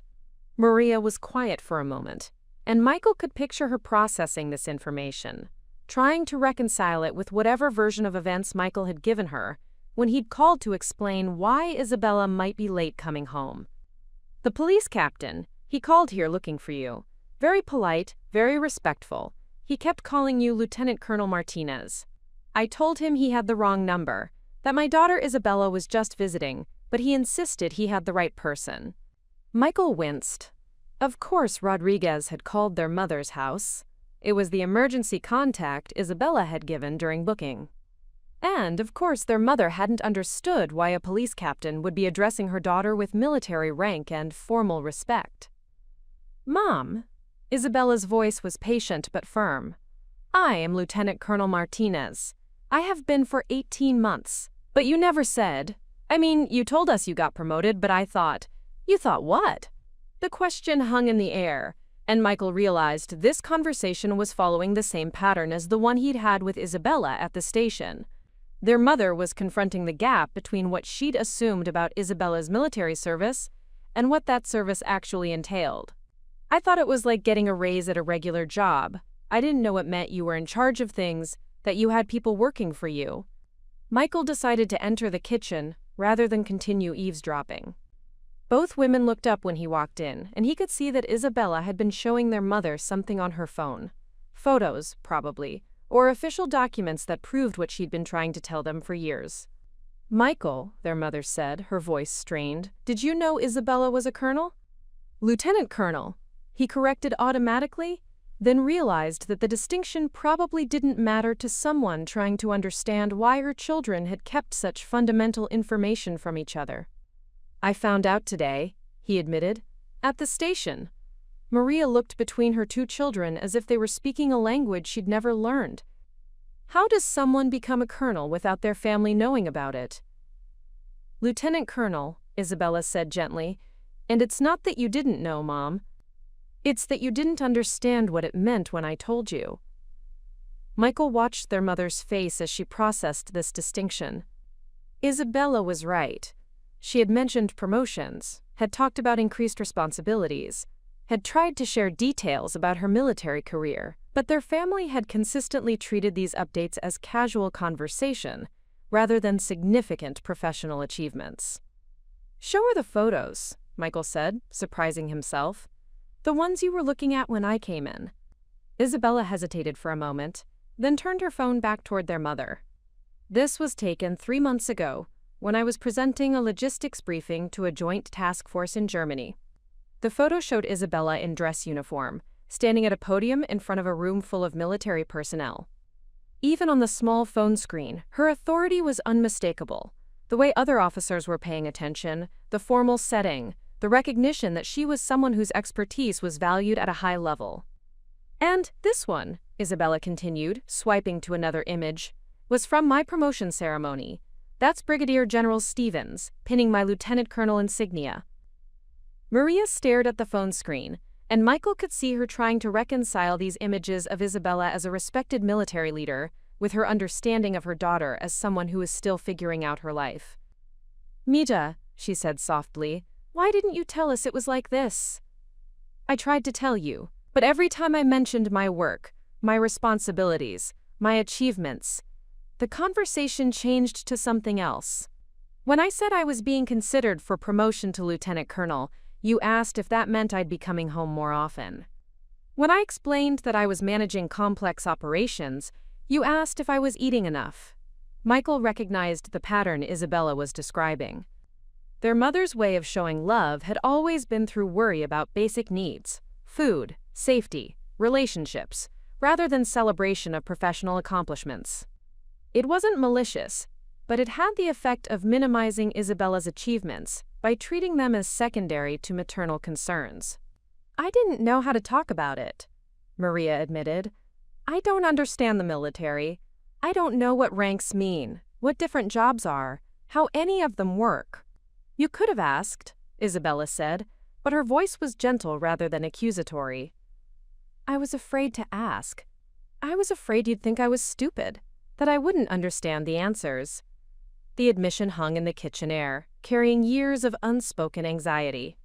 Maria was quiet for a moment, and Michael could picture her processing this information, trying to reconcile it with whatever version of events Michael had given her when he'd called to explain why Isabella might be late coming home. "The police captain, he called here looking for you. Very polite, very respectful. He kept calling you Lieutenant Colonel Martinez. I told him he had the wrong number, that my daughter Isabella was just visiting, but he insisted he had the right person." Michael winced. Of course Rodriguez had called their mother's house. It was the emergency contact Isabella had given during booking. And, of course, their mother hadn't understood why a police captain would be addressing her daughter with military rank and formal respect. "Mom," Isabella's voice was patient but firm. "I am Lieutenant Colonel Martinez. I have been for 18 months. But you never said. I mean, you told us you got promoted, but I thought." "You thought what?" The question hung in the air, and Michael realized this conversation was following the same pattern as the one he'd had with Isabella at the station. Their mother was confronting the gap between what she'd assumed about Isabella's military service and what that service actually entailed. "I thought it was like getting a raise at a regular job. I didn't know it meant you were in charge of things, that you had people working for you." Michael decided to enter the kitchen rather than continue eavesdropping. Both women looked up when he walked in, and he could see that Isabella had been showing their mother something on her phone. Photos, probably, or official documents that proved what she'd been trying to tell them for years. "Michael," their mother said, her voice strained, "did you know Isabella was a colonel?" "Lieutenant colonel," he corrected automatically, then realized that the distinction probably didn't matter to someone trying to understand why her children had kept such fundamental information from each other. "I found out today," he admitted, "at the station." Maria looked between her two children as if they were speaking a language she'd never learned. How does someone become a colonel without their family knowing about it? "Lieutenant Colonel," Isabella said gently, "and it's not that you didn't know, Mom. It's that you didn't understand what it meant when I told you." Michael watched their mother's face as she processed this distinction. Isabella was right. She had mentioned promotions, had talked about increased responsibilities, had tried to share details about her military career, but their family had consistently treated these updates as casual conversation rather than significant professional achievements. "Show her the photos," Michael said, surprising himself. "The ones you were looking at when I came in." Isabella hesitated for a moment, then turned her phone back toward their mother. "This was taken 3 months ago, when I was presenting a logistics briefing to a joint task force in Germany." The photo showed Isabella in dress uniform, standing at a podium in front of a room full of military personnel. Even on the small phone screen, her authority was unmistakable. The way other officers were paying attention, the formal setting, the recognition that she was someone whose expertise was valued at a high level. "And this one," Isabella continued, swiping to another image, "was from my promotion ceremony. That's Brigadier General Stevens, pinning my lieutenant colonel insignia." Maria stared at the phone screen, and Michael could see her trying to reconcile these images of Isabella as a respected military leader with her understanding of her daughter as someone who is still figuring out her life. "Mita," she said softly, "why didn't you tell us it was like this?" "I tried to tell you, but every time I mentioned my work, my responsibilities, my achievements, the conversation changed to something else. When I said I was being considered for promotion to lieutenant colonel, you asked if that meant I'd be coming home more often. When I explained that I was managing complex operations, you asked if I was eating enough." Michael recognized the pattern Isabella was describing. Their mother's way of showing love had always been through worry about basic needs, food, safety, relationships, rather than celebration of professional accomplishments. It wasn't malicious, but it had the effect of minimizing Isabella's achievements by treating them as secondary to maternal concerns. "I didn't know how to talk about it," Maria admitted. "I don't understand the military. I don't know what ranks mean, what different jobs are, how any of them work." "You could have asked," Isabella said, but her voice was gentle rather than accusatory. "I was afraid to ask. I was afraid you'd think I was stupid, that I wouldn't understand the answers." The admission hung in the kitchen air, carrying years of unspoken anxiety.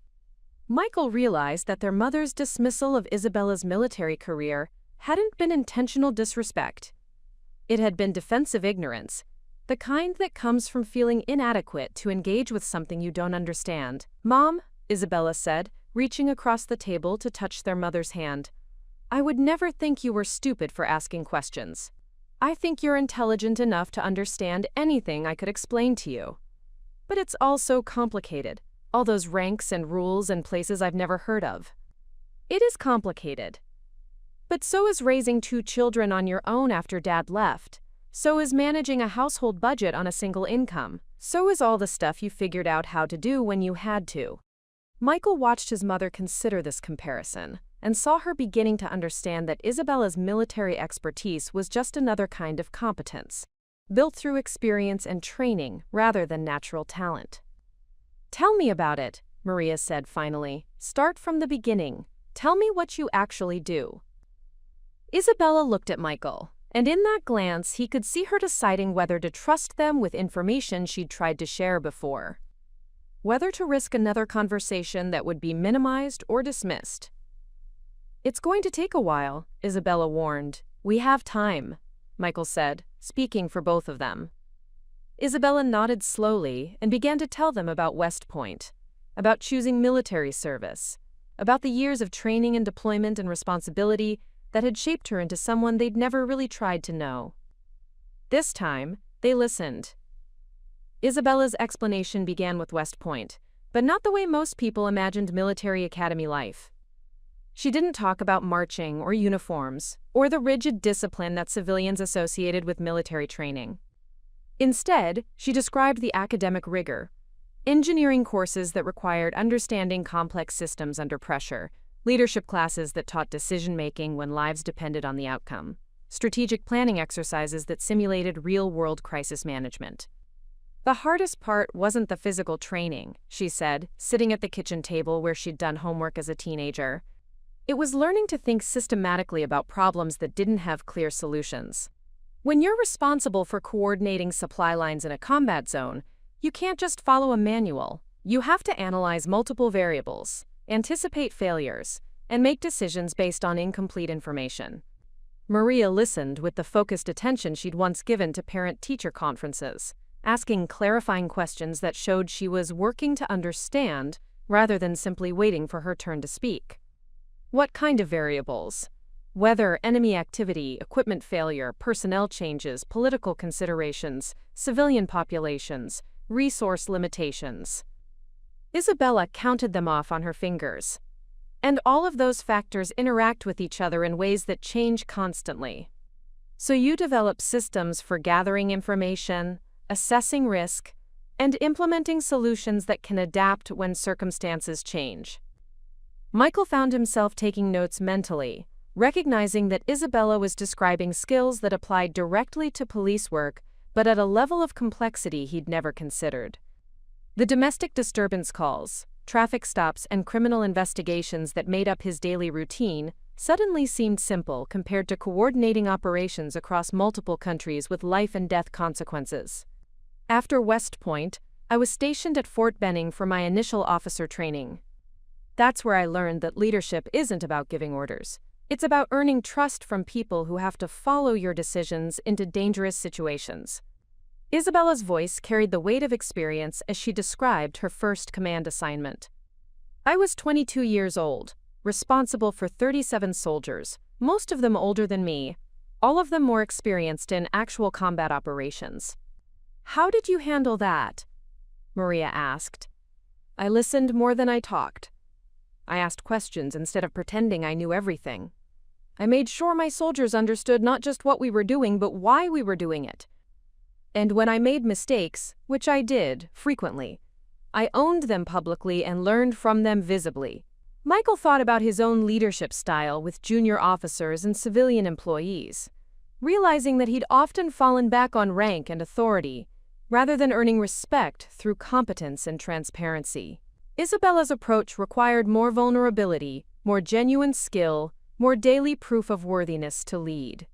Michael realized that their mother's dismissal of Isabella's military career hadn't been intentional disrespect. It had been defensive ignorance, the kind that comes from feeling inadequate to engage with something you don't understand. "Mom," Isabella said, reaching across the table to touch their mother's hand, "I would never think you were stupid for asking questions. I think you're intelligent enough to understand anything I could explain to you. But it's all so complicated, all those ranks and rules and places I've never heard of." "It is complicated. But so is raising 2 children on your own after Dad left. So is managing a household budget on a single income. So is all the stuff you figured out how to do when you had to." Michael watched his mother consider this comparison, and saw her beginning to understand that Isabella's military expertise was just another kind of competence, built through experience and training rather than natural talent. "Tell me about it," Maria said finally. "Start from the beginning. Tell me what you actually do." Isabella looked at Michael, and in that glance he could see her deciding whether to trust them with information she'd tried to share before, whether to risk another conversation that would be minimized or dismissed. "It's going to take a while," Isabella warned. "We have time," Michael said, speaking for both of them. Isabella nodded slowly and began to tell them about West Point, about choosing military service, about the years of training and deployment and responsibility that had shaped her into someone they'd never really tried to know. This time, they listened. Isabella's explanation began with West Point, but not the way most people imagined military academy life. She didn't talk about marching or uniforms, or the rigid discipline that civilians associated with military training. Instead, she described the academic rigor, engineering courses that required understanding complex systems under pressure, leadership classes that taught decision-making when lives depended on the outcome, strategic planning exercises that simulated real-world crisis management. The hardest part wasn't the physical training, she said, sitting at the kitchen table where she'd done homework as a teenager. It was learning to think systematically about problems that didn't have clear solutions. When you're responsible for coordinating supply lines in a combat zone, you can't just follow a manual. You have to analyze multiple variables, anticipate failures, and make decisions based on incomplete information. Maria listened with the focused attention she'd once given to parent-teacher conferences, asking clarifying questions that showed she was working to understand rather than simply waiting for her turn to speak. What kind of variables? Weather, enemy activity, equipment failure, personnel changes, political considerations, civilian populations, resource limitations. Isabella counted them off on her fingers. And all of those factors interact with each other in ways that change constantly. So you develop systems for gathering information, assessing risk, and implementing solutions that can adapt when circumstances change. Michael found himself taking notes mentally, recognizing that Isabella was describing skills that applied directly to police work, but at a level of complexity he'd never considered. The domestic disturbance calls, traffic stops, and criminal investigations that made up his daily routine suddenly seemed simple compared to coordinating operations across multiple countries with life-and-death consequences. After West Point, I was stationed at Fort Benning for my initial officer training. That's where I learned that leadership isn't about giving orders. It's about earning trust from people who have to follow your decisions into dangerous situations. Isabella's voice carried the weight of experience as she described her first command assignment. I was 22 years old, responsible for 37 soldiers, most of them older than me, all of them more experienced in actual combat operations. How did you handle that? Maria asked. I listened more than I talked. I asked questions instead of pretending I knew everything. I made sure my soldiers understood not just what we were doing, but why we were doing it. And when I made mistakes, which I did frequently, I owned them publicly and learned from them visibly. Michael thought about his own leadership style with junior officers and civilian employees, realizing that he'd often fallen back on rank and authority, rather than earning respect through competence and transparency. Isabella's approach required more vulnerability, more genuine skill, more daily proof of worthiness to lead.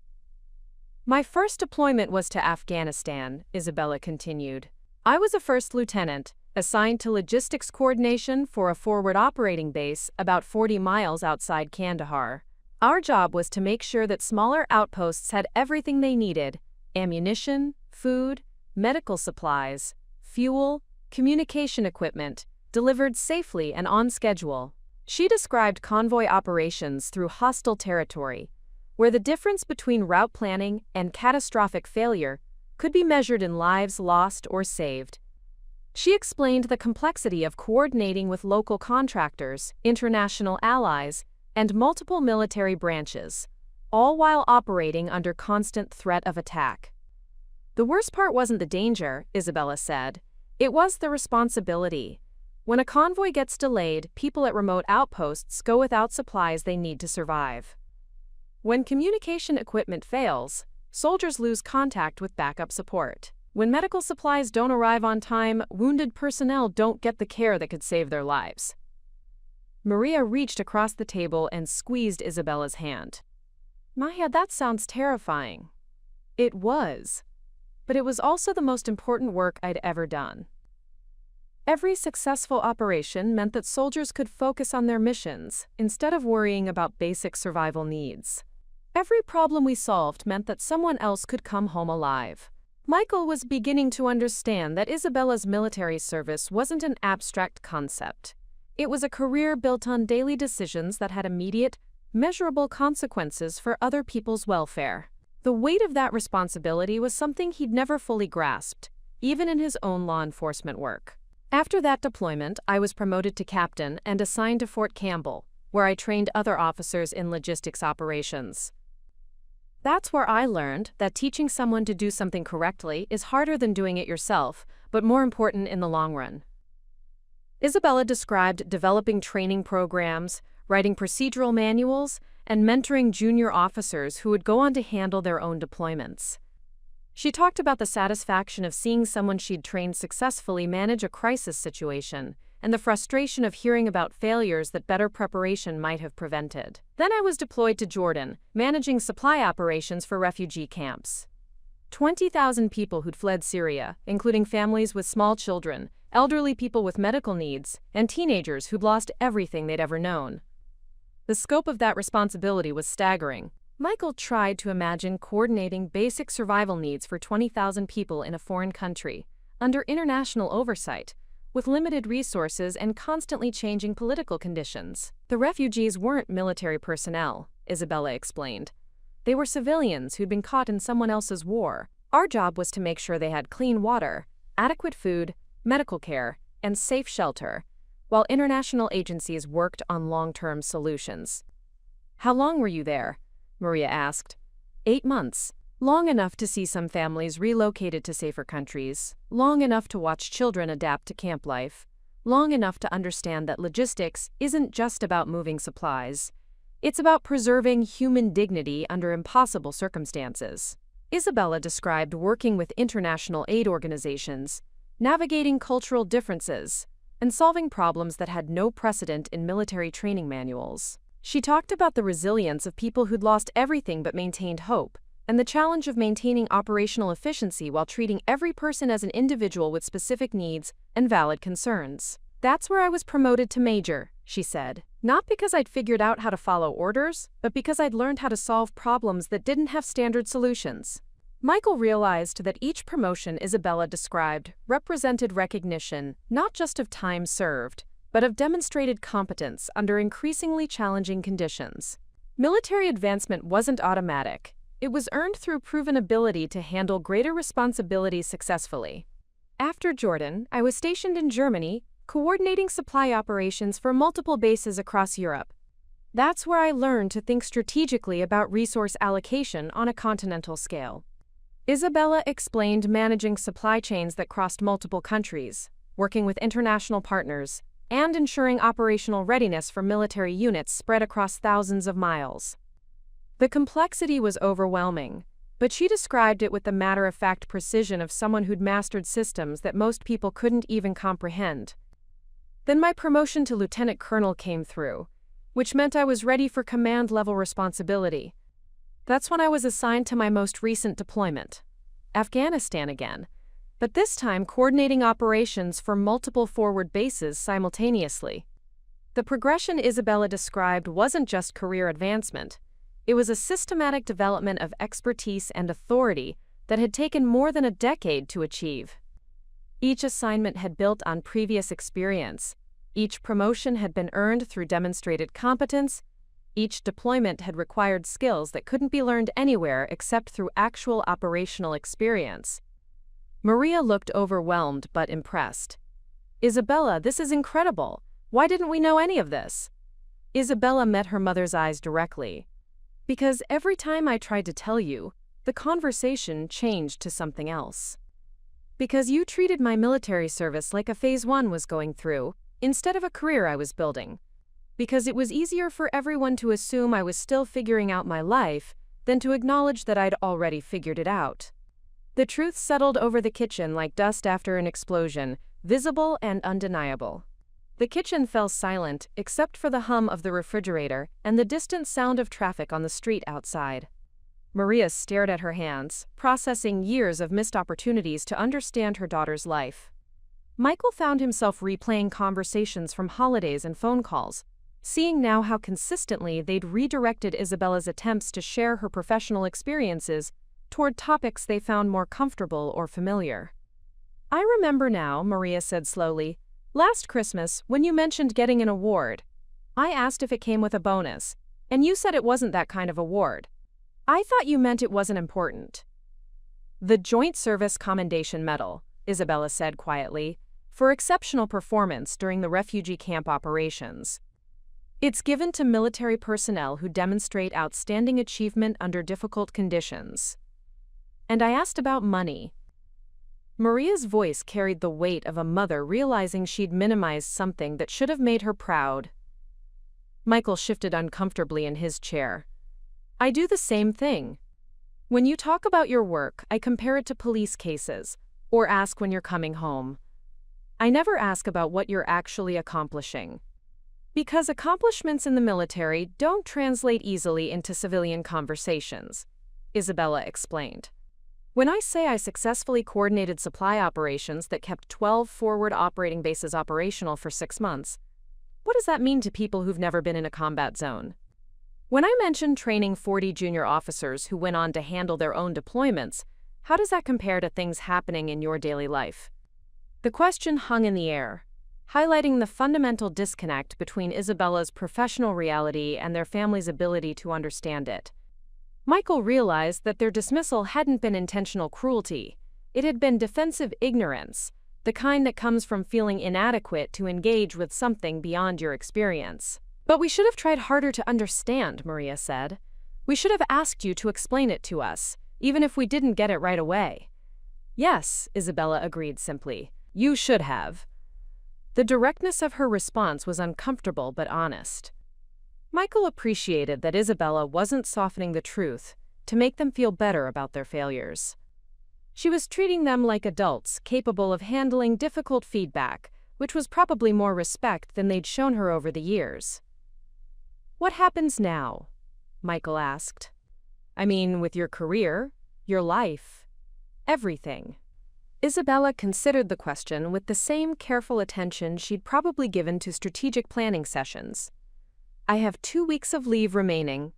My first deployment was to Afghanistan, Isabella continued. I was a first lieutenant, assigned to logistics coordination for a forward operating base about 40 miles outside Kandahar. Our job was to make sure that smaller outposts had everything they needed: ammunition, food, medical supplies, fuel, communication equipment, delivered safely and on schedule. She described convoy operations through hostile territory, where the difference between route planning and catastrophic failure could be measured in lives lost or saved. She explained the complexity of coordinating with local contractors, international allies, and multiple military branches, all while operating under constant threat of attack. The worst part wasn't the danger, Isabella said. It was the responsibility. When a convoy gets delayed, people at remote outposts go without supplies they need to survive. When communication equipment fails, soldiers lose contact with backup support. When medical supplies don't arrive on time, wounded personnel don't get the care that could save their lives. Maria reached across the table and squeezed Isabella's hand. Maya, that sounds terrifying. It was. But it was also the most important work I'd ever done. Every successful operation meant that soldiers could focus on their missions instead of worrying about basic survival needs. Every problem we solved meant that someone else could come home alive. Michael was beginning to understand that Isabella's military service wasn't an abstract concept. It was a career built on daily decisions that had immediate, measurable consequences for other people's welfare. The weight of that responsibility was something he'd never fully grasped, even in his own law enforcement work. After that deployment, I was promoted to captain and assigned to Fort Campbell, where I trained other officers in logistics operations. That's where I learned that teaching someone to do something correctly is harder than doing it yourself, but more important in the long run. Isabella described developing training programs, writing procedural manuals, and mentoring junior officers who would go on to handle their own deployments. She talked about the satisfaction of seeing someone she'd trained successfully manage a crisis situation, and the frustration of hearing about failures that better preparation might have prevented. Then I was deployed to Jordan, managing supply operations for refugee camps. 20,000 people who'd fled Syria, including families with small children, elderly people with medical needs, and teenagers who'd lost everything they'd ever known. The scope of that responsibility was staggering. Michael tried to imagine coordinating basic survival needs for 20,000 people in a foreign country, under international oversight, with limited resources and constantly changing political conditions. The refugees weren't military personnel, Isabella explained. They were civilians who'd been caught in someone else's war. Our job was to make sure they had clean water, adequate food, medical care, and safe shelter, while international agencies worked on long-term solutions. How long were you there? Maria asked. 8 months. Long enough to see some families relocated to safer countries, long enough to watch children adapt to camp life, long enough to understand that logistics isn't just about moving supplies. It's about preserving human dignity under impossible circumstances. Isabella described working with international aid organizations, navigating cultural differences, and solving problems that had no precedent in military training manuals. She talked about the resilience of people who'd lost everything but maintained hope, and the challenge of maintaining operational efficiency while treating every person as an individual with specific needs and valid concerns. That's where I was promoted to major, she said. Not because I'd figured out how to follow orders, but because I'd learned how to solve problems that didn't have standard solutions. Michael realized that each promotion Isabella described represented recognition not just of time served, but of demonstrated competence under increasingly challenging conditions. Military advancement wasn't automatic. It was earned through proven ability to handle greater responsibilities successfully. After Jordan, I was stationed in Germany, coordinating supply operations for multiple bases across Europe. That's where I learned to think strategically about resource allocation on a continental scale. Isabella explained managing supply chains that crossed multiple countries, working with international partners, and ensuring operational readiness for military units spread across thousands of miles. The complexity was overwhelming, but she described it with the matter-of-fact precision of someone who'd mastered systems that most people couldn't even comprehend. Then my promotion to lieutenant colonel came through, which meant I was ready for command-level responsibility. That's when I was assigned to my most recent deployment, Afghanistan again, but this time coordinating operations for multiple forward bases simultaneously. The progression Isabella described wasn't just career advancement. It was a systematic development of expertise and authority that had taken more than a decade to achieve. Each assignment had built on previous experience. Each promotion had been earned through demonstrated competence. Each deployment had required skills that couldn't be learned anywhere except through actual operational experience. Maria looked overwhelmed but impressed. Isabella, this is incredible. Why didn't we know any of this? Isabella met her mother's eyes directly. Because every time I tried to tell you, the conversation changed to something else. Because you treated my military service like a phase 1 was going through, instead of a career I was building. Because it was easier for everyone to assume I was still figuring out my life than to acknowledge that I'd already figured it out. The truth settled over the kitchen like dust after an explosion, visible and undeniable. The kitchen fell silent except for the hum of the refrigerator and the distant sound of traffic on the street outside. Maria stared at her hands, processing years of missed opportunities to understand her daughter's life. Michael found himself replaying conversations from holidays and phone calls, seeing now how consistently they'd redirected Isabella's attempts to share her professional experiences toward topics they found more comfortable or familiar. I remember now, Maria said slowly. Last Christmas, when you mentioned getting an award, I asked if it came with a bonus, and you said it wasn't that kind of award. I thought you meant it wasn't important. The Joint Service Commendation Medal, Isabella said quietly, for exceptional performance during the refugee camp operations. It's given to military personnel who demonstrate outstanding achievement under difficult conditions. And I asked about money. Maria's voice carried the weight of a mother realizing she'd minimized something that should have made her proud. Michael shifted uncomfortably in his chair. I do the same thing. When you talk about your work, I compare it to police cases, or ask when you're coming home. I never ask about what you're actually accomplishing. Because accomplishments in the military don't translate easily into civilian conversations, Isabella explained. When I say I successfully coordinated supply operations that kept 12 forward operating bases operational for 6 months, what does that mean to people who've never been in a combat zone? When I mention training 40 junior officers who went on to handle their own deployments, how does that compare to things happening in your daily life? The question hung in the air, highlighting the fundamental disconnect between Isabella's professional reality and their family's ability to understand it. Michael realized that their dismissal hadn't been intentional cruelty. It had been defensive ignorance, the kind that comes from feeling inadequate to engage with something beyond your experience. But we should have tried harder to understand, Maria said. We should have asked you to explain it to us, even if we didn't get it right away. Yes, Isabella agreed simply. You should have. The directness of her response was uncomfortable but honest. Michael appreciated that Isabella wasn't softening the truth to make them feel better about their failures. She was treating them like adults capable of handling difficult feedback, which was probably more respect than they'd shown her over the years. What happens now? Michael asked. I mean, with your career, your life, everything. Isabella considered the question with the same careful attention she'd probably given to strategic planning sessions. I have 2 weeks of leave remaining.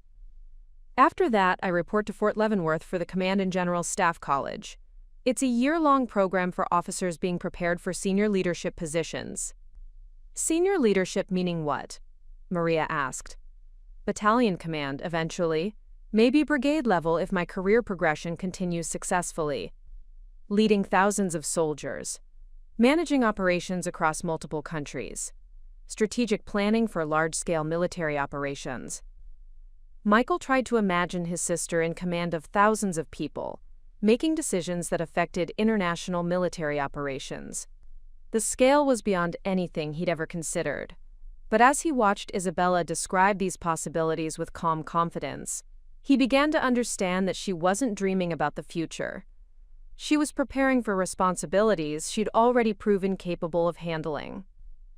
After that, I report to Fort Leavenworth for the Command and General Staff College. It's a year-long program for officers being prepared for senior leadership positions. Senior leadership meaning what? Maria asked. Battalion command, eventually. Maybe brigade level if my career progression continues successfully. Leading thousands of soldiers. Managing operations across multiple countries. Strategic planning for large-scale military operations. Michael tried to imagine his sister in command of thousands of people, making decisions that affected international military operations. The scale was beyond anything he'd ever considered. But as he watched Isabella describe these possibilities with calm confidence, he began to understand that she wasn't dreaming about the future. She was preparing for responsibilities she'd already proven capable of handling.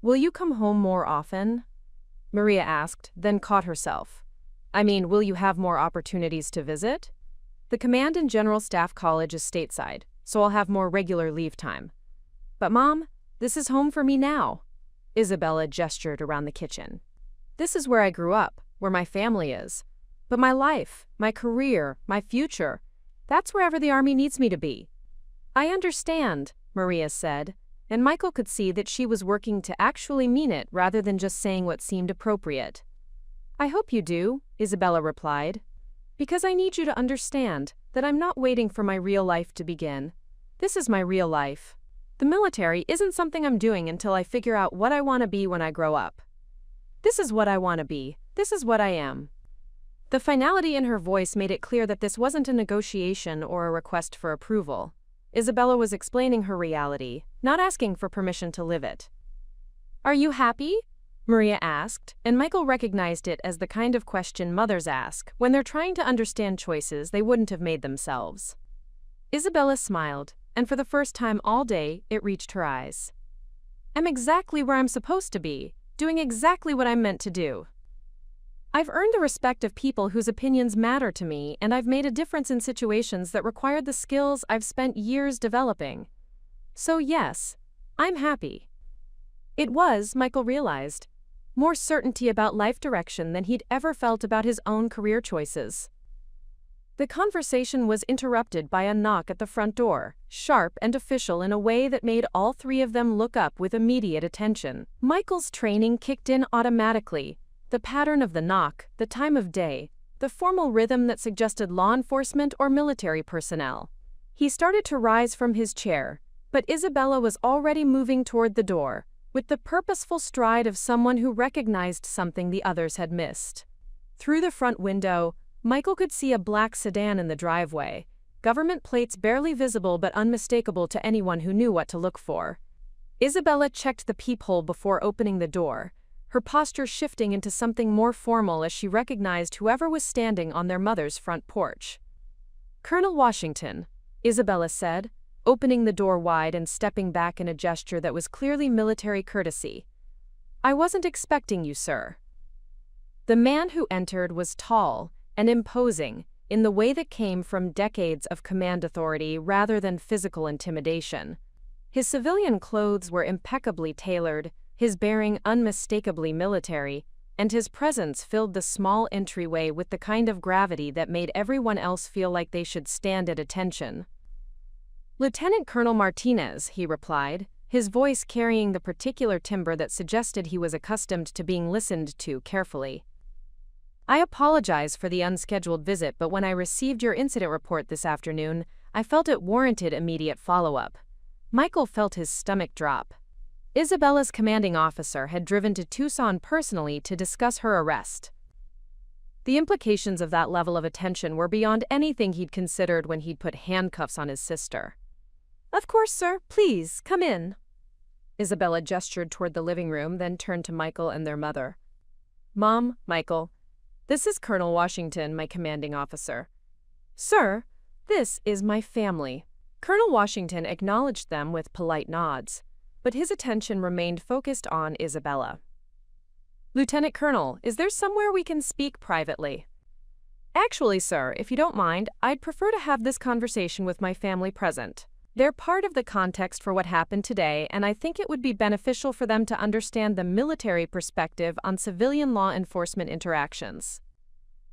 Will you come home more often? Maria asked, then caught herself. I mean, will you have more opportunities to visit? The Command and General Staff College is stateside, so I'll have more regular leave time. But Mom, this is home for me now. Isabella gestured around the kitchen. This is where I grew up, where my family is. But my life, my career, my future, that's wherever the Army needs me to be. I understand, Maria said, and Michael could see that she was working to actually mean it rather than just saying what seemed appropriate. I hope you do, Isabella replied, because I need you to understand that I'm not waiting for my real life to begin. This is my real life. The military isn't something I'm doing until I figure out what I want to be when I grow up. This is what I want to be. This is what I am. The finality in her voice made it clear that this wasn't a negotiation or a request for approval. Isabella was explaining her reality, not asking for permission to live it. Are you happy? Maria asked, and Michael recognized it as the kind of question mothers ask when they're trying to understand choices they wouldn't have made themselves. Isabella smiled, and for the first time all day, it reached her eyes. I'm exactly where I'm supposed to be, doing exactly what I'm meant to do. I've earned the respect of people whose opinions matter to me, and I've made a difference in situations that required the skills I've spent years developing. So yes, I'm happy. It was, Michael realized, more certainty about life direction than he'd ever felt about his own career choices. The conversation was interrupted by a knock at the front door, sharp and official in a way that made all three of them look up with immediate attention. Michael's training kicked in automatically. The pattern of the knock, the time of day, the formal rhythm that suggested law enforcement or military personnel. He started to rise from his chair, but Isabella was already moving toward the door, with the purposeful stride of someone who recognized something the others had missed. Through the front window, Michael could see a black sedan in the driveway, government plates barely visible but unmistakable to anyone who knew what to look for. Isabella checked the peephole before opening the door, her posture shifting into something more formal as she recognized whoever was standing on their mother's front porch. "Colonel Washington," Isabella said, opening the door wide and stepping back in a gesture that was clearly military courtesy. "I wasn't expecting you, sir." The man who entered was tall and imposing in the way that came from decades of command authority rather than physical intimidation. His civilian clothes were impeccably tailored, his bearing unmistakably military, and his presence filled the small entryway with the kind of gravity that made everyone else feel like they should stand at attention. "Lieutenant Colonel Martinez," he replied, his voice carrying the particular timbre that suggested he was accustomed to being listened to carefully. "I apologize for the unscheduled visit, but when I received your incident report this afternoon, I felt it warranted immediate follow-up." Michael felt his stomach drop. Isabella's commanding officer had driven to Tucson personally to discuss her arrest. The implications of that level of attention were beyond anything he'd considered when he'd put handcuffs on his sister. "Of course, sir. Please, come in." Isabella gestured toward the living room, then turned to Michael and their mother. "Mom, Michael, this is Colonel Washington, my commanding officer. Sir, this is my family." Colonel Washington acknowledged them with polite nods, but his attention remained focused on Isabella. "Lieutenant Colonel, is there somewhere we can speak privately?" "Actually, sir, if you don't mind, I'd prefer to have this conversation with my family present. They're part of the context for what happened today, and I think it would be beneficial for them to understand the military perspective on civilian law enforcement interactions."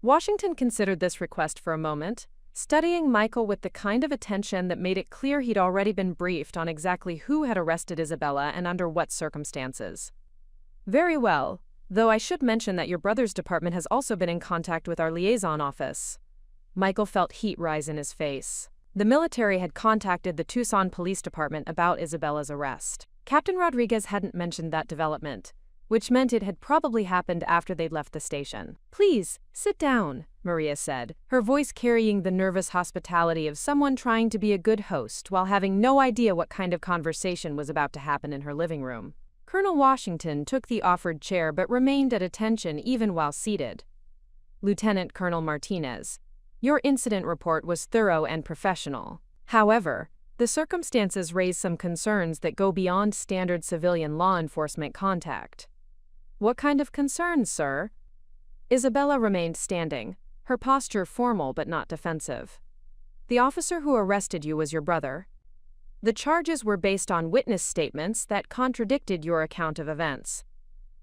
Washington considered this request for a moment, studying Michael with the kind of attention that made it clear he'd already been briefed on exactly who had arrested Isabella and under what circumstances. "Very well, though I should mention that your brother's department has also been in contact with our liaison office." Michael felt heat rise in his face. The military had contacted the Tucson Police Department about Isabella's arrest. Captain Rodriguez hadn't mentioned that development, which meant it had probably happened after they'd left the station. "Please, sit down," Maria said, her voice carrying the nervous hospitality of someone trying to be a good host while having no idea what kind of conversation was about to happen in her living room. Colonel Washington took the offered chair but remained at attention even while seated. "Lieutenant Colonel Martinez, your incident report was thorough and professional. However, the circumstances raise some concerns that go beyond standard civilian law enforcement contact." "What kind of concerns, sir?" Isabella remained standing, her posture formal but not defensive. "The officer who arrested you was your brother. The charges were based on witness statements that contradicted your account of events.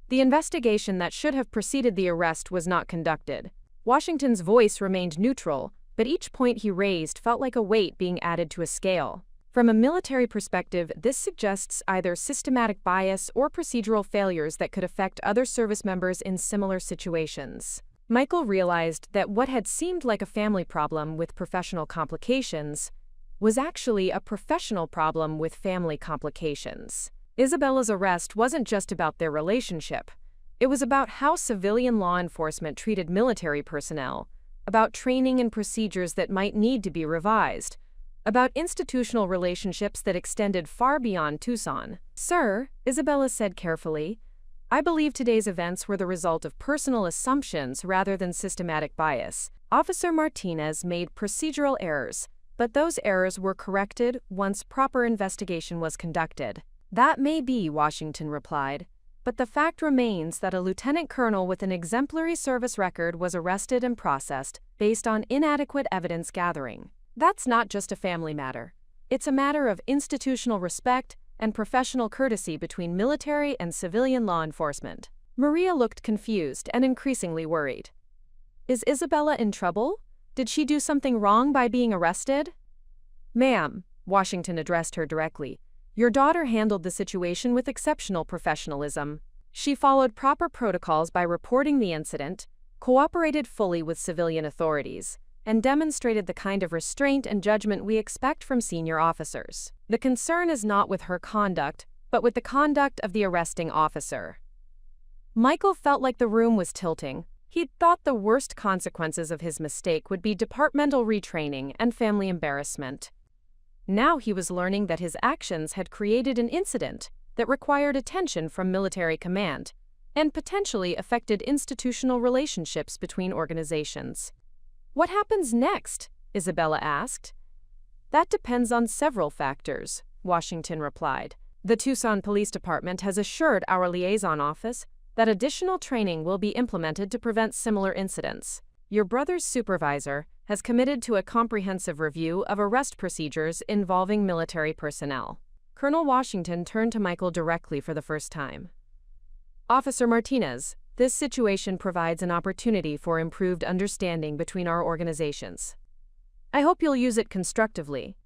The investigation that should have preceded the arrest was not conducted." Washington's voice remained neutral, but each point he raised felt like a weight being added to a scale. From a military perspective, this suggests either systematic bias or procedural failures that could affect other service members in similar situations. Michael realized that what had seemed like a family problem with professional complications was actually a professional problem with family complications. Isabella's arrest wasn't just about their relationship. It was about how civilian law enforcement treated military personnel, about training and procedures that might need to be revised, about institutional relationships that extended far beyond Tucson. "Sir," Isabella said carefully, "I believe today's events were the result of personal assumptions rather than systematic bias. Officer Martinez made procedural errors, but those errors were corrected once proper investigation was conducted." "That may be," Washington replied, "but the fact remains that a lieutenant colonel with an exemplary service record was arrested and processed based on inadequate evidence gathering. That's not just a family matter. It's a matter of institutional respect and professional courtesy between military and civilian law enforcement." Maria looked confused and increasingly worried. "Is Isabella in trouble? Did she do something wrong by being arrested?" "Ma'am," Washington addressed her directly, "your daughter handled the situation with exceptional professionalism. She followed proper protocols by reporting the incident, cooperated fully with civilian authorities, and demonstrated the kind of restraint and judgment we expect from senior officers. The concern is not with her conduct, but with the conduct of the arresting officer. Michael felt like the room was tilting. He'd thought the worst consequences of his mistake would be departmental retraining and family embarrassment. Now he was learning that his actions had created an incident that required attention from military command and potentially affected institutional relationships between organizations. "What happens next?" Isabella asked. "That depends on several factors," Washington replied. "The Tucson Police Department has assured our liaison office that additional training will be implemented to prevent similar incidents. Your brother's supervisor has committed to a comprehensive review of arrest procedures involving military personnel." Colonel Washington turned to Michael directly for the first time. "Officer Martinez, this situation provides an opportunity for improved understanding between our organizations. I hope you'll use it constructively."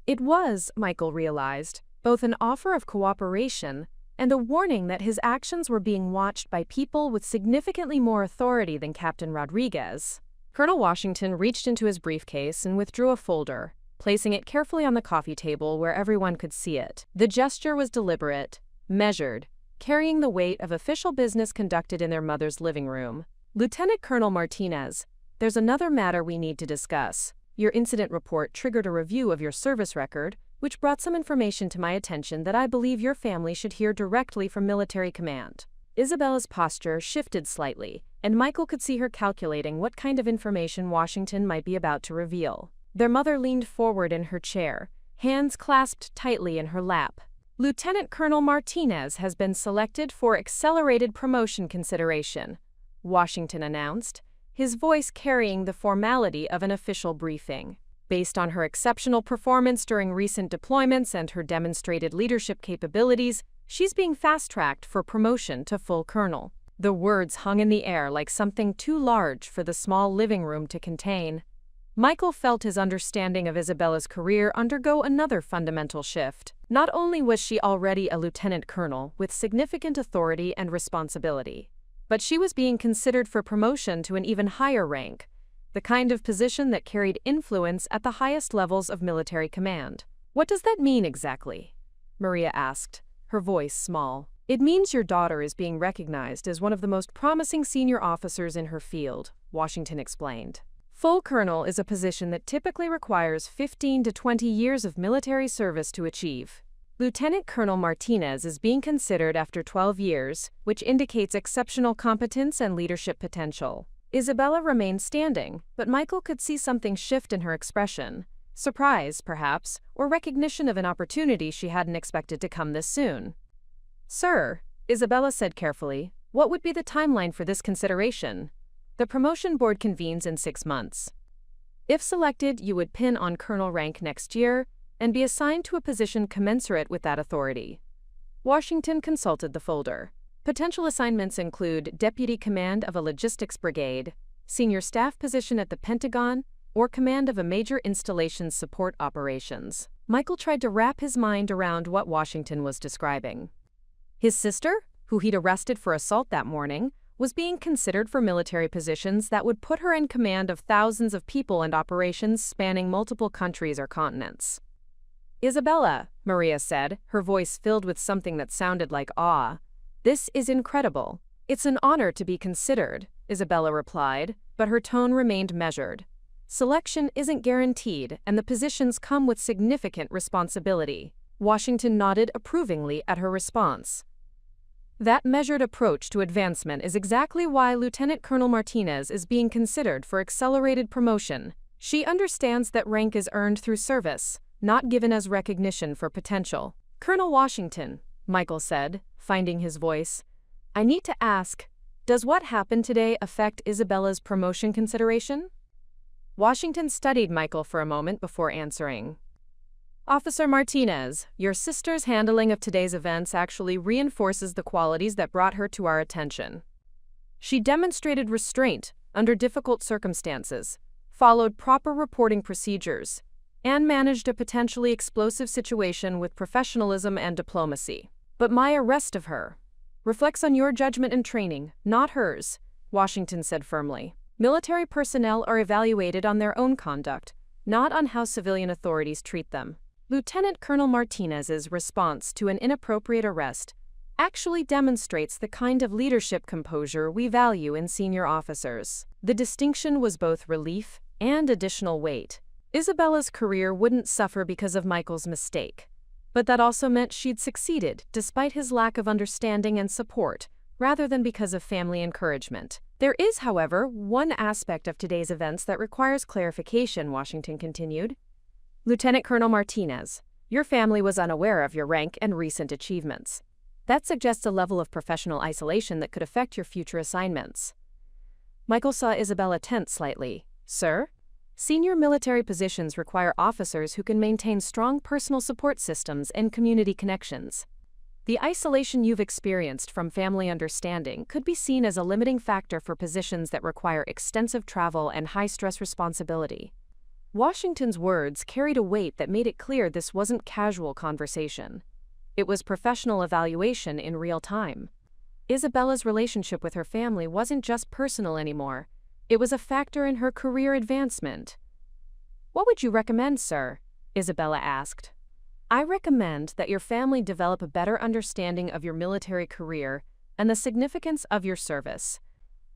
It was, Michael realized, both an offer of cooperation and a warning that his actions were being watched by people with significantly more authority than Captain Rodriguez. Colonel Washington reached into his briefcase and withdrew a folder, placing it carefully on the coffee table where everyone could see it. The gesture was deliberate, measured, carrying the weight of official business conducted in their mother's living room. "Lieutenant Colonel Martinez, there's another matter we need to discuss. Your incident report triggered a review of your service record, which brought some information to my attention that I believe your family should hear directly from military command." Isabella's posture shifted slightly, and Michael could see her calculating what kind of information Washington might be about to reveal. Their mother leaned forward in her chair, hands clasped tightly in her lap. "Lieutenant Colonel Martinez has been selected for accelerated promotion consideration," Washington announced, his voice carrying the formality of an official briefing. "Based on her exceptional performance during recent deployments and her demonstrated leadership capabilities, she's being fast-tracked for promotion to full colonel." The words hung in the air like something too large for the small living room to contain. Michael felt his understanding of Isabella's career undergo another fundamental shift. Not only was she already a lieutenant colonel with significant authority and responsibility, but she was being considered for promotion to an even higher rank, the kind of position that carried influence at the highest levels of military command. "What does that mean exactly?" Maria asked, her voice small. "It means your daughter is being recognized as one of the most promising senior officers in her field," Washington explained. "Full colonel is a position that typically requires 15 to 20 years of military service to achieve. Lieutenant Colonel Martinez is being considered after 12 years, which indicates exceptional competence and leadership potential." Isabella remained standing, but Michael could see something shift in her expression. Surprise, perhaps, or recognition of an opportunity she hadn't expected to come this soon. "Sir," Isabella said carefully, "what would be the timeline for this consideration?" "The promotion board convenes in 6 months. If selected, you would pin on colonel rank next year and be assigned to a position commensurate with that authority." Washington consulted the folder. Potential assignments include deputy command of a logistics brigade, senior staff position at the Pentagon, or command of a major installations support operations. Michael tried to wrap his mind around what Washington was describing. His sister, who he'd arrested for assault that morning, was being considered for military positions that would put her in command of thousands of people and operations spanning multiple countries or continents. "Isabella," Maria said, her voice filled with something that sounded like awe, "this is incredible." "It's an honor to be considered," Isabella replied, but her tone remained measured. "Selection isn't guaranteed, and the positions come with significant responsibility." Washington nodded approvingly at her response. "That measured approach to advancement is exactly why Lieutenant Colonel Martinez is being considered for accelerated promotion. She understands that rank is earned through service, not given as recognition for potential." "Colonel Washington," Michael said, finding his voice, "I need to ask, does what happened today affect Isabella's promotion consideration?" Washington studied Michael for a moment before answering. "Officer Martinez, your sister's handling of today's events actually reinforces the qualities that brought her to our attention. She demonstrated restraint under difficult circumstances, followed proper reporting procedures, and managed a potentially explosive situation with professionalism and diplomacy. But my arrest of her reflects on your judgment and training, not hers," Washington said firmly. "Military personnel are evaluated on their own conduct, not on how civilian authorities treat them." Lieutenant Colonel Martinez's response to an inappropriate arrest actually demonstrates the kind of leadership composure we value in senior officers. The distinction was both relief and additional weight. Isabella's career wouldn't suffer because of Michael's mistake, but that also meant she'd succeeded despite his lack of understanding and support, rather than because of family encouragement. There is, however, one aspect of today's events that requires clarification, Washington continued. Lieutenant Colonel Martinez, your family was unaware of your rank and recent achievements. That suggests a level of professional isolation that could affect your future assignments. Michael saw Isabella tense slightly. Sir? Senior military positions require officers who can maintain strong personal support systems and community connections. The isolation you've experienced from family understanding could be seen as a limiting factor for positions that require extensive travel and high-stress responsibility. Washington's words carried a weight that made it clear this wasn't casual conversation. It was professional evaluation in real time. Isabella's relationship with her family wasn't just personal anymore. It was a factor in her career advancement. What would you recommend, sir? Isabella asked. I recommend that your family develop a better understanding of your military career and the significance of your service.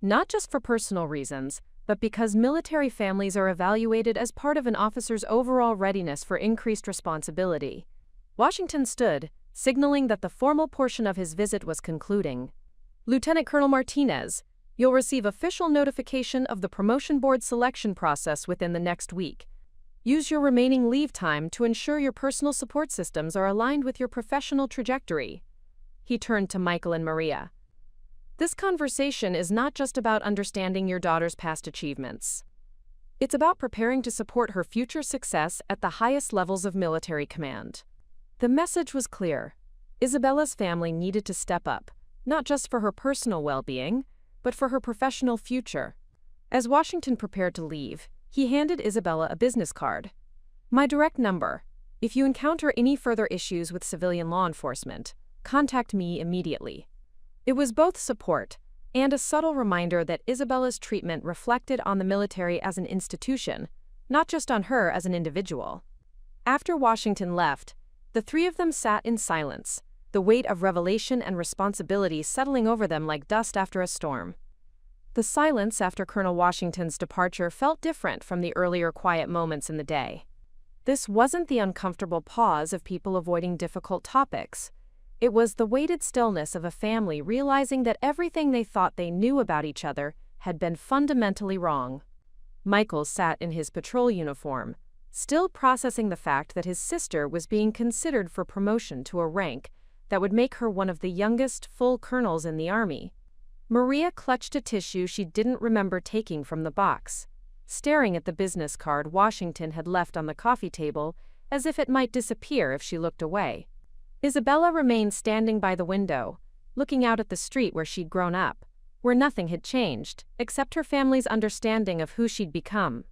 Not just for personal reasons, but because military families are evaluated as part of an officer's overall readiness for increased responsibility. Washington stood, signaling that the formal portion of his visit was concluding. Lieutenant Colonel Martinez, you'll receive official notification of the promotion board selection process within the next week. Use your remaining leave time to ensure your personal support systems are aligned with your professional trajectory. He turned to Michael and Maria. This conversation is not just about understanding your daughter's past achievements. It's about preparing to support her future success at the highest levels of military command. The message was clear. Isabella's family needed to step up, not just for her personal well-being, but for her professional future. As Washington prepared to leave, he handed Isabella a business card. My direct number. If you encounter any further issues with civilian law enforcement, contact me immediately. It was both support and a subtle reminder that Isabella's treatment reflected on the military as an institution, not just on her as an individual. After Washington left, the three of them sat in silence, the weight of revelation and responsibility settling over them like dust after a storm. The silence after Colonel Washington's departure felt different from the earlier quiet moments in the day. This wasn't the uncomfortable pause of people avoiding difficult topics. It was the weighted stillness of a family realizing that everything they thought they knew about each other had been fundamentally wrong. Michael sat in his patrol uniform, still processing the fact that his sister was being considered for promotion to a rank that would make her one of the youngest full colonels in the Army. Maria clutched a tissue she didn't remember taking from the box, staring at the business card Washington had left on the coffee table as if it might disappear if she looked away. Isabella remained standing by the window, looking out at the street where she'd grown up, where nothing had changed, except her family's understanding of who she'd become.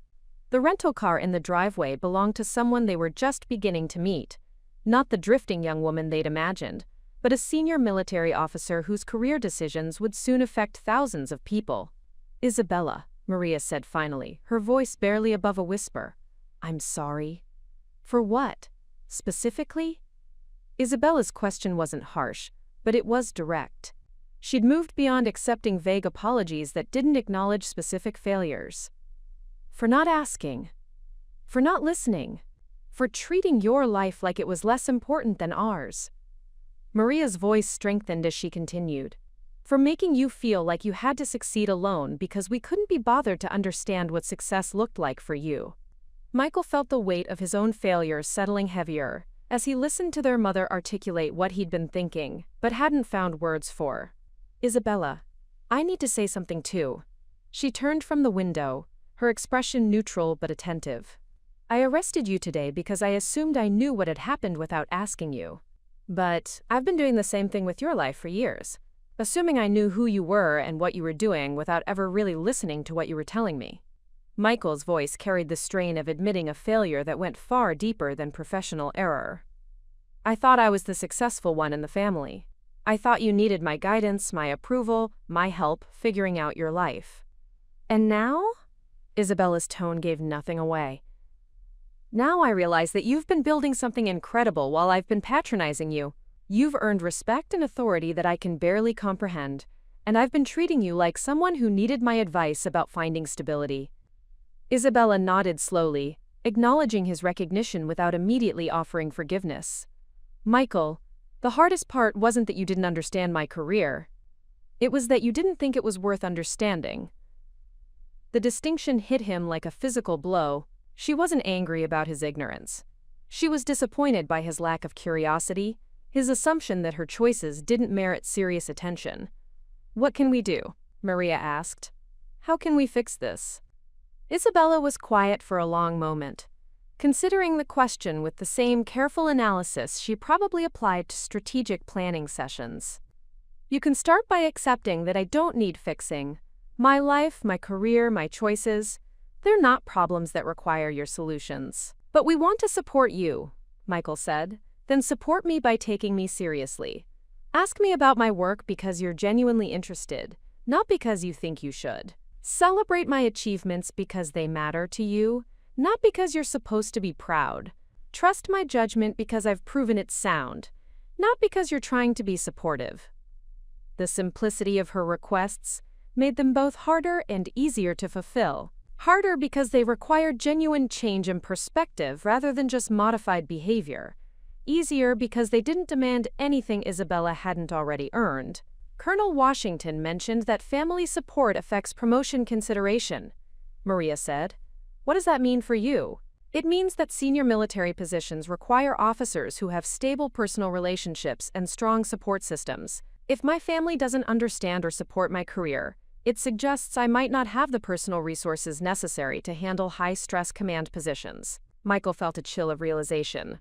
The rental car in the driveway belonged to someone they were just beginning to meet, not the drifting young woman they'd imagined, but a senior military officer whose career decisions would soon affect thousands of people. Isabella, Maria said finally, her voice barely above a whisper. I'm sorry. For what? Specifically? Isabella's question wasn't harsh, but it was direct. She'd moved beyond accepting vague apologies that didn't acknowledge specific failures. For not asking. For not listening. For treating your life like it was less important than ours. Maria's voice strengthened as she continued. For making you feel like you had to succeed alone because we couldn't be bothered to understand what success looked like for you. Michael felt the weight of his own failures settling heavier as he listened to their mother articulate what he'd been thinking, but hadn't found words for. Isabella, I need to say something too. She turned from the window, her expression neutral but attentive. I arrested you today because I assumed I knew what had happened without asking you. But I've been doing the same thing with your life for years, assuming I knew who you were and what you were doing without ever really listening to what you were telling me. Michael's voice carried the strain of admitting a failure that went far deeper than professional error. I thought I was the successful one in the family. I thought you needed my guidance, my approval, my help figuring out your life. And now? Isabella's tone gave nothing away. Now I realize that you've been building something incredible while I've been patronizing you. You've earned respect and authority that I can barely comprehend, and I've been treating you like someone who needed my advice about finding stability." Isabella nodded slowly, acknowledging his recognition without immediately offering forgiveness. "Michael, the hardest part wasn't that you didn't understand my career. It was that you didn't think it was worth understanding." The distinction hit him like a physical blow. She wasn't angry about his ignorance. She was disappointed by his lack of curiosity, his assumption that her choices didn't merit serious attention. "What can we do?" Maria asked. "How can we fix this?" Isabella was quiet for a long moment, considering the question with the same careful analysis she probably applied to strategic planning sessions. "You can start by accepting that I don't need fixing. My life, my career, my choices, they're not problems that require your solutions. But we want to support you," Michael said. "Then support me by taking me seriously. Ask me about my work because you're genuinely interested, not because you think you should. Celebrate my achievements because they matter to you, not because you're supposed to be proud. Trust my judgment because I've proven it's sound, not because you're trying to be supportive." The simplicity of her requests made them both harder and easier to fulfill. Harder because they required genuine change in perspective rather than just modified behavior. Easier because they didn't demand anything Isabella hadn't already earned. "Colonel Washington mentioned that family support affects promotion consideration," Maria said. "What does that mean for you?" "It means that senior military positions require officers who have stable personal relationships and strong support systems. If my family doesn't understand or support my career, it suggests I might not have the personal resources necessary to handle high-stress command positions." Michael felt a chill of realization.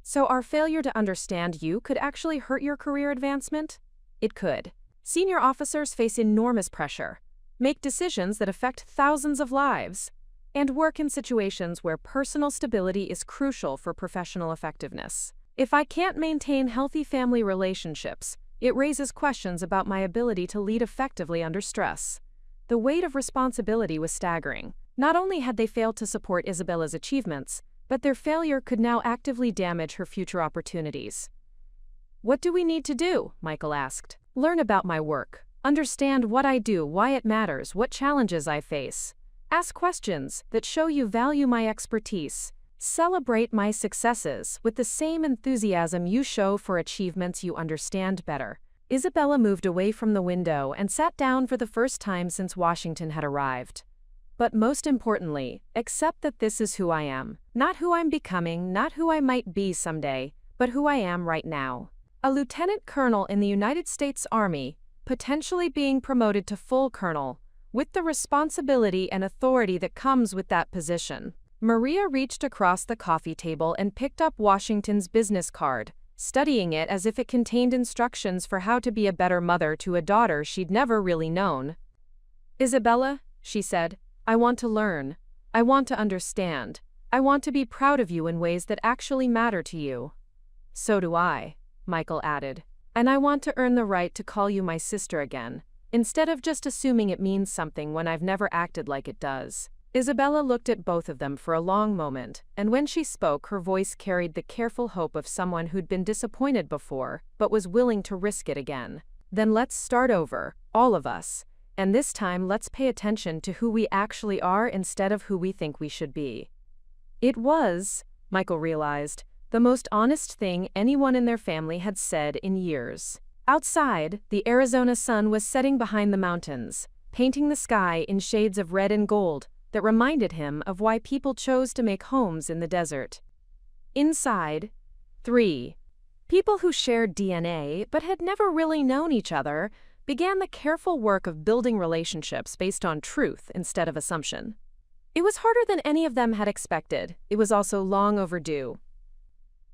"So our failure to understand you could actually hurt your career advancement?" "It could. Senior officers face enormous pressure, make decisions that affect thousands of lives, and work in situations where personal stability is crucial for professional effectiveness. If I can't maintain healthy family relationships, it raises questions about my ability to lead effectively under stress." The weight of responsibility was staggering. Not only had they failed to support Isabella's achievements, but their failure could now actively damage her future opportunities. "What do we need to do?" Michael asked. "Learn about my work. Understand what I do, why it matters, what challenges I face. Ask questions that show you value my expertise. Celebrate my successes with the same enthusiasm you show for achievements you understand better." Isabella moved away from the window and sat down for the first time since Washington had arrived. "But most importantly, accept that this is who I am. Not who I'm becoming, not who I might be someday, but who I am right now. A lieutenant colonel in the United States Army, potentially being promoted to full colonel, with the responsibility and authority that comes with that position." Maria reached across the coffee table and picked up Washington's business card, studying it as if it contained instructions for how to be a better mother to a daughter she'd never really known. "Isabella," she said, "I want to learn. I want to understand. I want to be proud of you in ways that actually matter to you." "So do I," Michael added. "And I want to earn the right to call you my sister again, instead of just assuming it means something when I've never acted like it does." Isabella looked at both of them for a long moment, and when she spoke, her voice carried the careful hope of someone who'd been disappointed before, but was willing to risk it again. "Then let's start over, all of us. And this time let's pay attention to who we actually are instead of who we think we should be." It was, Michael realized, the most honest thing anyone in their family had said in years. Outside, the Arizona sun was setting behind the mountains, painting the sky in shades of red and gold that reminded him of why people chose to make homes in the desert. Inside, three people who shared DNA but had never really known each other began the careful work of building relationships based on truth instead of assumption. It was harder than any of them had expected. It was also long overdue.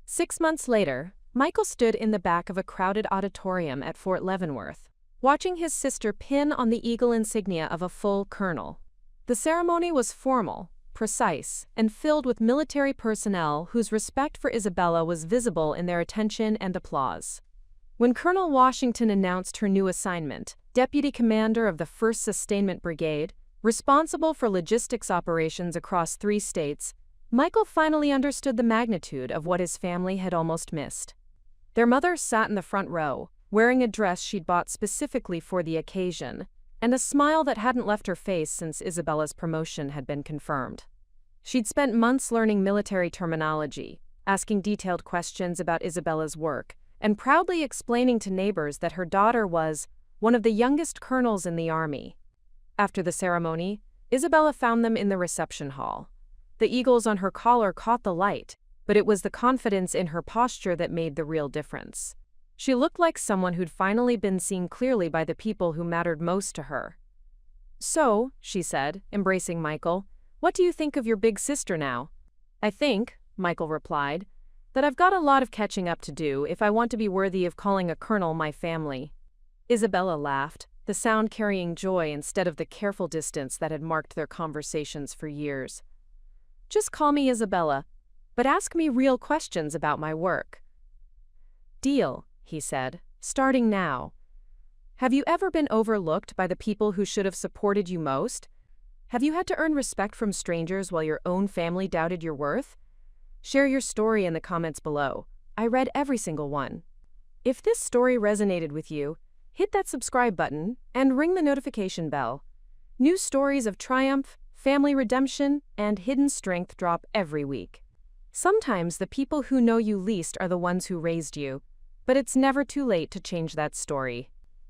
6 months later, Michael stood in the back of a crowded auditorium at Fort Leavenworth, watching his sister pin on the eagle insignia of a full colonel. The ceremony was formal, precise, and filled with military personnel whose respect for Isabella was visible in their attention and applause. When Colonel Washington announced her new assignment, deputy commander of the 1st Sustainment Brigade, responsible for logistics operations across 3 states, Michael finally understood the magnitude of what his family had almost missed. Their mother sat in the front row, wearing a dress she'd bought specifically for the occasion, and a smile that hadn't left her face since Isabella's promotion had been confirmed. She'd spent months learning military terminology, asking detailed questions about Isabella's work, and proudly explaining to neighbors that her daughter was one of the youngest colonels in the army. After the ceremony, Isabella found them in the reception hall. The eagles on her collar caught the light, but it was the confidence in her posture that made the real difference. She looked like someone who'd finally been seen clearly by the people who mattered most to her. "So," she said, embracing Michael, "what do you think of your big sister now?" "I think," Michael replied, "that I've got a lot of catching up to do if I want to be worthy of calling a colonel my family." Isabella laughed, the sound carrying joy instead of the careful distance that had marked their conversations for years. "Just call me Isabella, but ask me real questions about my work." "Deal," he said, "starting now. Have you ever been overlooked by the people who should have supported you most? Have you had to earn respect from strangers while your own family doubted your worth? Share your story in the comments below. I read every single one. If this story resonated with you, hit that subscribe button and ring the notification bell. New stories of triumph, family redemption, and hidden strength drop every week. Sometimes the people who know you least are the ones who raised you, but it's never too late to change that story.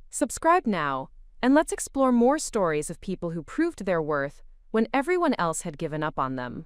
Subscribe now, and let's explore more stories of people who proved their worth when everyone else had given up on them.